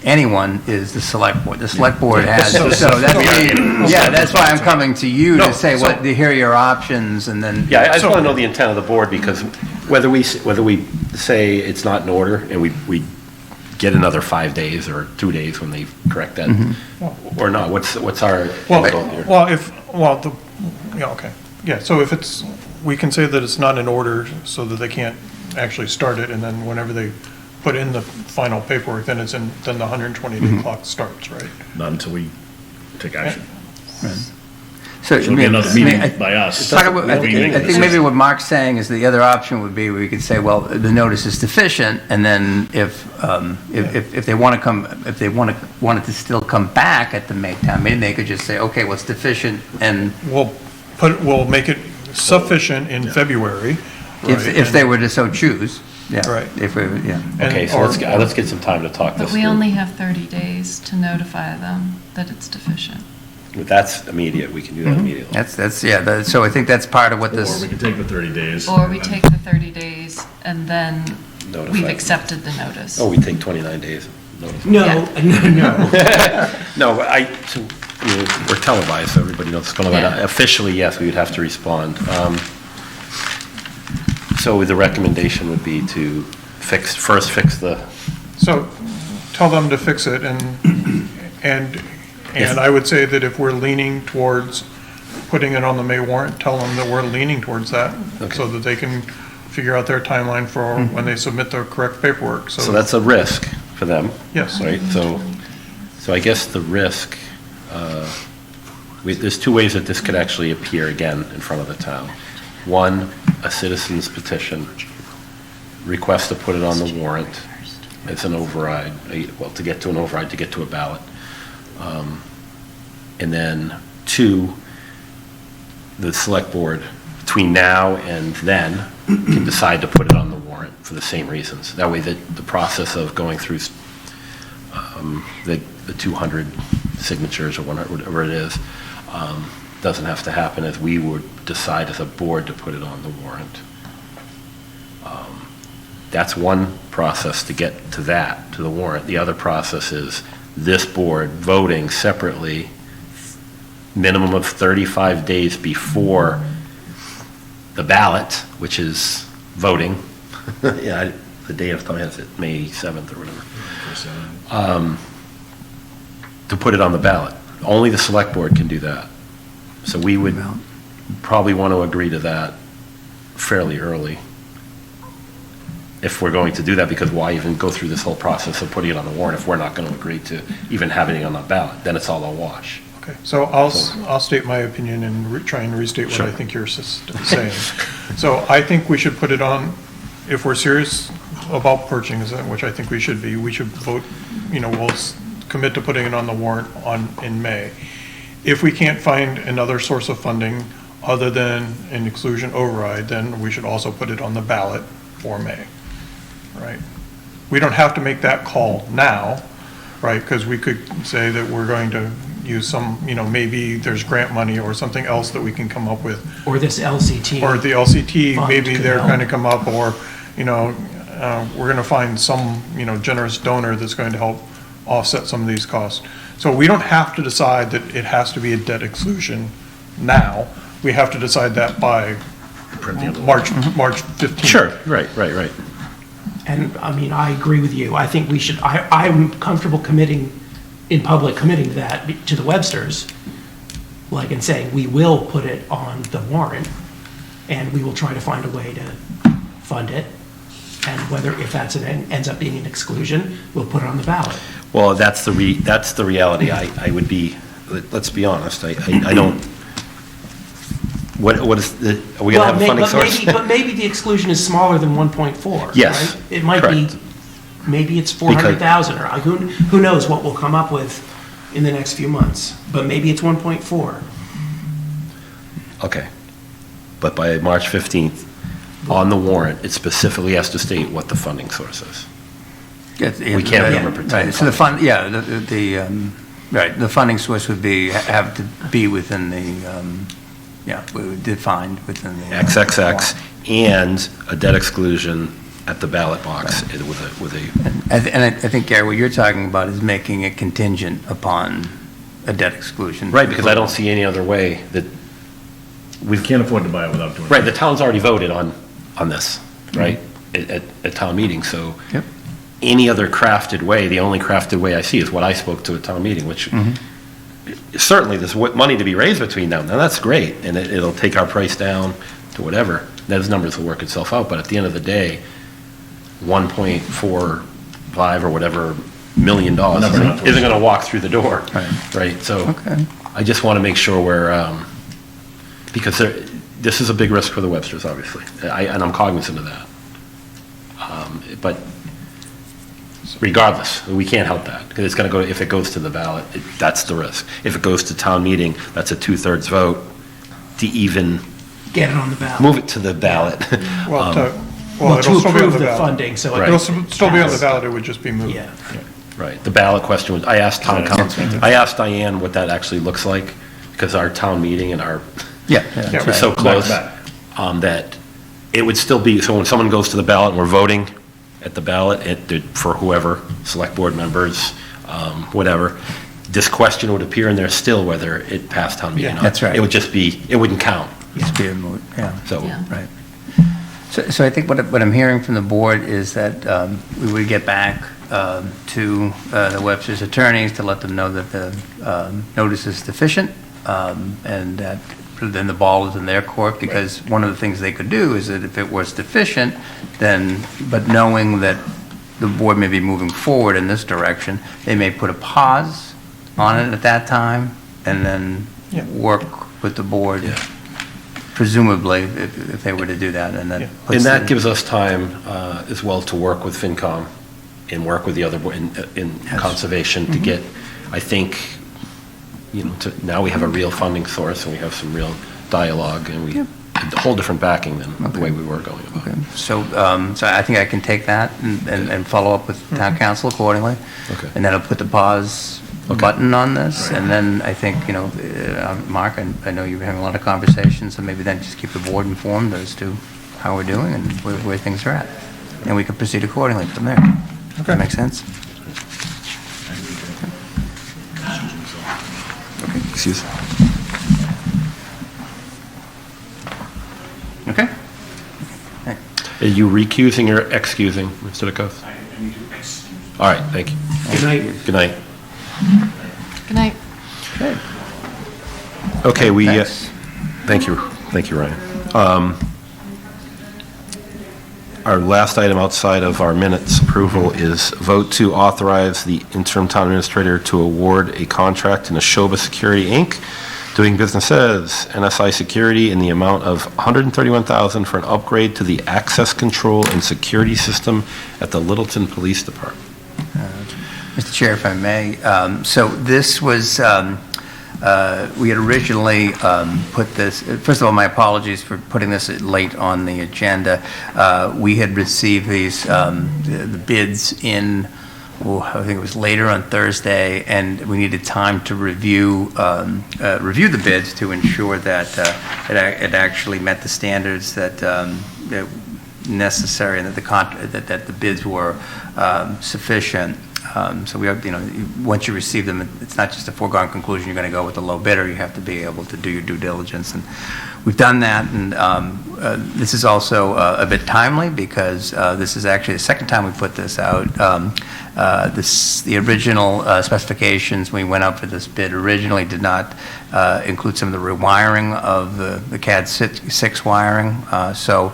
anyone is the select board. The select board has, so that's why I'm coming to you to say, here are your options, and then. Yeah, I just want to know the intent of the board, because whether we say it's not in order and we get another 5 days or 2 days when they correct that, or not, what's our end goal here? So if it's, we can say that it's not in order so that they can't actually start it, and then whenever they put in the final paperwork, then then the 120-day clock starts, right? Not until we take action. So it'll be another meeting by us. I think maybe what Mark's saying is the other option would be we could say, well, the notice is deficient, and then if they want to come, if they want it to still come back at the May town meeting, they could just say, okay, well, it's deficient, and We'll make it sufficient in February. if they were to so choose. Yeah. Right. Okay, so let's get some time to talk this But we through. only have 30 days to notify them that it's deficient. That's immediate, we can do that immediately. So I think that's part of what Or this. we can take the 30 days. Or we take the 30 days and then Notify we've them. accepted the notice. Oh, we take 29 days. Notice. No, No, we're televised, so everybody knows what's going on. Yeah. Officially, yes, we would have to respond. So the recommendation would be to first fix the, So tell them to fix it, and I would say that if we're leaning towards putting it on the May warrant, tell them that we're leaning towards that, so that they can figure out their timeline for when they submit the correct paperwork, so that's a risk for them. Yes. Right, so I guess the risk, there's two ways that this could actually appear again in front of the town. One, a citizen's petition, request to put it on the warrant as an override, to get to an override, to get to a ballot. And then two, the select board, between now and then, can decide to put it on the warrant for the same reasons. That way that the process of going through the 200 signatures or whatever it is, doesn't have to happen, as we would decide as a board to put it on the warrant. That's one process to get to that, to the warrant. The other process is this board voting separately, minimum of 35 days before the ballot, which is voting. Yeah, the date off the top of my head is May 7th or whatever. To put it on the ballot. Only the select board can do that. So we would probably want to agree to that fairly early, if we're going to do that, because why even go through this whole process of putting it on the warrant if we're not going to agree to even having it on the ballot? Then it's all a wash. Okay, so I'll state my opinion and try and restate what I think you're saying. So I think we should put it on, if we're serious about purchasing it, which I think we should be, we should vote, we'll commit to putting it on the warrant in May. If we can't find another source of funding other than an exclusion override, then we should also put it on the ballot or May, right? We don't have to make that call now, right? Because we could say that we're going to use some, maybe there's grant money or something else that we can come up with. Or this LCT. Or the LCT, fund maybe could they're help. going to come up, or, we're going to find some, generous donor that's going to help offset some of these costs. So we don't have to decide that it has to be a debt exclusion now. We have to decide that by March 15th. Sure, right. And, I mean, I agree with you. I think we should, I'm comfortable committing that to the Websters, like, and saying, we will put it on the warrant, and we will try to find a way to fund it. And whether, if ends up being an exclusion, we'll put it on the ballot. Well, that's the reality. I would be, let's be honest, I don't, what is, are we going to have a funding source? But maybe the exclusion is smaller than 1.4. Yes, right? It might correct. be, maybe it's 400,000, or who knows what we'll come up with in the next few months. But maybe it's 1.4. Okay. But by March 15th, on the warrant, it specifically has to state what the funding source is. We can't remember pretend. Right, so the fund, yeah, the funding source would have to be within the, defined within the. XXX and a debt exclusion at the ballot box with a. And I think, Gary, what you're talking about is making it contingent upon a debt exclusion. Right, because I don't see any other way that. We can't afford to buy it without doing it. Right, the town's already voted on this, right, at town meeting, so. Yep. Any other crafted way, the only crafted way I see is what I spoke to at town meeting, which certainly there's money to be raised between now and then, that's great, and it'll take our price down to whatever, those numbers will work itself out, but at the end of the day, 1.45 or whatever million dollars isn't going to walk through the door, right? So Okay. I just want to make sure we're, because this is a big risk for the Websters, obviously, and I'm cognizant of that. But regardless, we can't help that, because it's going to go, if it goes to the ballot, that's the risk. If it goes to town meeting, that's a 2/3 vote to even Get it on the ballot. move it to the ballot. Well, To it'll still be on approve the the ballot. funding, so it It'll still be on the passed. ballot, it would just be moved. Yeah. Right, the ballot question was, I asked town council, I asked Diane what that actually looks like, because our town meeting and our, Yeah. we're so close, that it would still be, so when someone goes to the ballot and we're voting at the ballot, for whoever, select board members, whatever, this question would appear in there still whether it passed town meeting or not. That's right. It would just be, it wouldn't count, It's be a moot, yeah. so. Yeah. Right. So I think what I'm hearing from the board is that we would get back to the Webster's attorneys to let them know that the notice is deficient, and that then the ball is in their court, because one of the things they could do is that if it was deficient, then, but knowing that the board may be moving forward in this direction, they may put a pause on it at that time, and then Yeah. work with the board, presumably, if they were to do that, and that. puts And that the- gives us time as well to work with FinCom and work with the other, in conservation to get, I think, now we have a real funding source and we have some real dialogue and a whole different backing than the way we were going about it. So I think I can take that and follow up with town council accordingly. Okay. And then I'll put the pause button on this, and then I think, Mark, I know you're having a lot of conversations, so maybe then just keep the board informed as to how we're doing and where things are at. And we can proceed accordingly from there. Does that make sense? Okay, excuse me. Okay? Are you recusing or excusing, Mr. DeCoste? I need to excuse. All right, thank you. Good night. Good night. Good night. Okay, Thanks. thank you, Ryan. Our last item outside of our minutes approval is vote to authorize the interim town administrator to award a contract to Neshoba Security, Inc., doing business as NSI Security, in the amount of $131,000 for an upgrade to the access control and security system at the Littleton Police Department. Mr. Chair, if I may, so this was We had originally put this, first of all, my apologies for putting this late on the agenda. We had received these, the bids in, I think it was later on Thursday, and we needed time to review the bids to ensure that it actually met the standards that necessary and that the bids were sufficient. So we have, once you receive them, it's not just a foregone conclusion you're going to go with the low bidder. You have to be able to do your due diligence, and we've done that. And this is also a bit timely because this is actually the second time we put this out. The original specifications when we went out for this bid originally did not include some of the rewiring of the CAD 6 wiring. So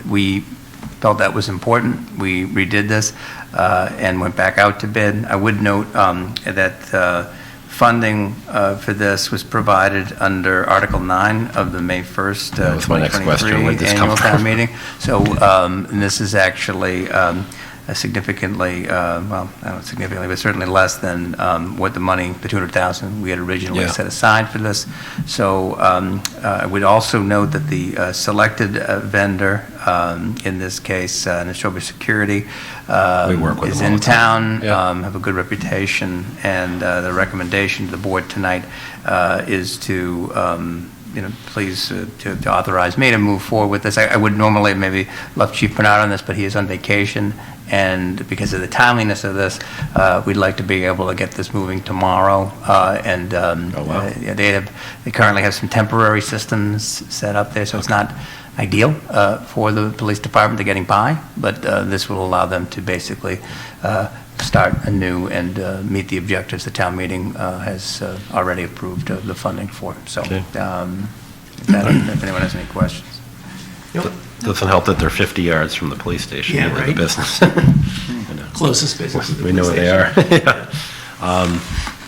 we felt that was important. We redid this and went back out to bid. I would note that funding for this was provided under Article 9 of the May 1st, That was my next question. Where'd 2023 this come annual town from? meeting. So and this is actually significantly, well, I don't know significantly, but certainly less than what the money, the $200,000 we had originally set aside for this. So I would also note that the selected vendor, in this case, Neshoba Security, We work with is them all in the time. town, have a good reputation, and the recommendation to the board tonight is to please to authorize me to move forward with this. I would normally maybe love Chief Bernard on this, but he is on vacation, and because of the timeliness of this, we'd like to be able to get this moving tomorrow. They currently have some temporary systems set up there, so it's not ideal for the police department to getting by, but this will allow them to basically start anew and meet the objectives the town meeting has already approved the funding for. So if anyone has any questions. Doesn't help that they're 50 yards from the police station. Yeah, They're right. the business. Closest business to the We know where police they are.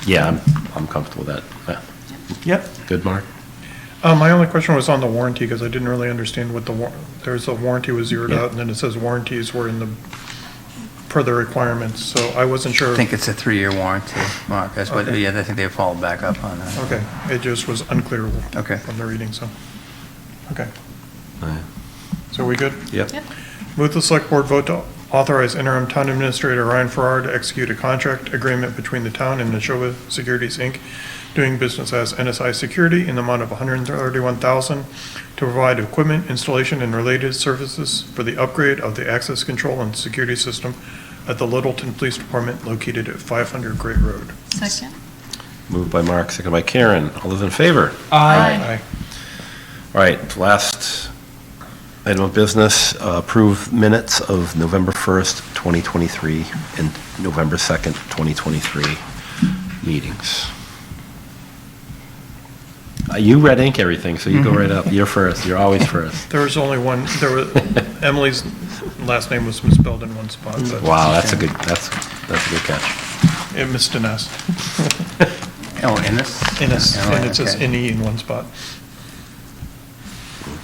Yeah, I'm comfortable with that. Yep. Good, Mark? My only question was on the warranty, because I didn't really understand what there's a warranty was zeroed out, and then it says warranties were in the, per the requirements, so I wasn't sure. I think it's a 3-year warranty, Mark. That's what, Okay. yeah, I think they followed back up on that. Okay, it just was unclear Okay. from the reading, so, okay. Aye. So are we good? Yep. Move the select board vote to authorize interim town administrator Ryan Farrar to execute a contract agreement between the town and Neshoba Securities, Inc., doing business as NSI Security in the amount of $131,000 to provide equipment, installation, and related services for the upgrade of the access control and security system at the Littleton Police Department located at 500 Great Road. Second. Moved by Mark, seconded by Karen. All those in favor? Aye. All right, last item of business, approve minutes of November 1st, 2023, and November 2nd, 2023 meetings. You red ink everything, so you go right up. You're first. You're always first. There was only one, Emily's last name was misspelled in one spot, but Wow, that's a good catch. it missed an S. Oh, Innes? Innes, Oh, and it says okay. INE in one spot.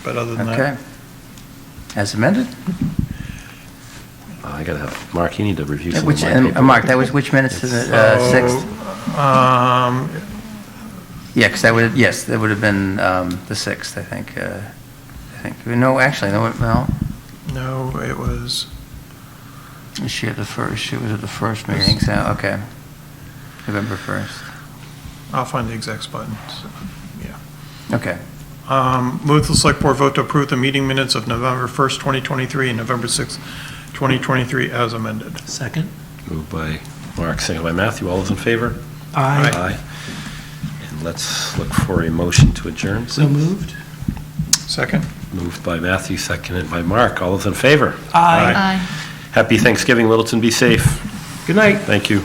But other than Okay. that, As amended? I gotta have, Mark, you need to review some Which, of my paper. Mark, that was which minutes to the 6th? Yeah, because that would, yes, that would have been the 6th, I think. No, actually, no, no, it was, she was at the first meeting, so, okay. November 1st. I'll find the exact spot. So, yeah. Okay. Move the select board vote to approve the meeting minutes of November 1st, 2023, and November 6th, 2023, as amended. Second. Moved by Mark, seconded by Matthew. All those in favor? Aye. And let's look for a motion to adjourn. So moved. Second? Moved by Matthew, seconded by Mark. All those in favor? Aye. Aye. Happy Thanksgiving, Littleton. Be safe. Good night. Thank you.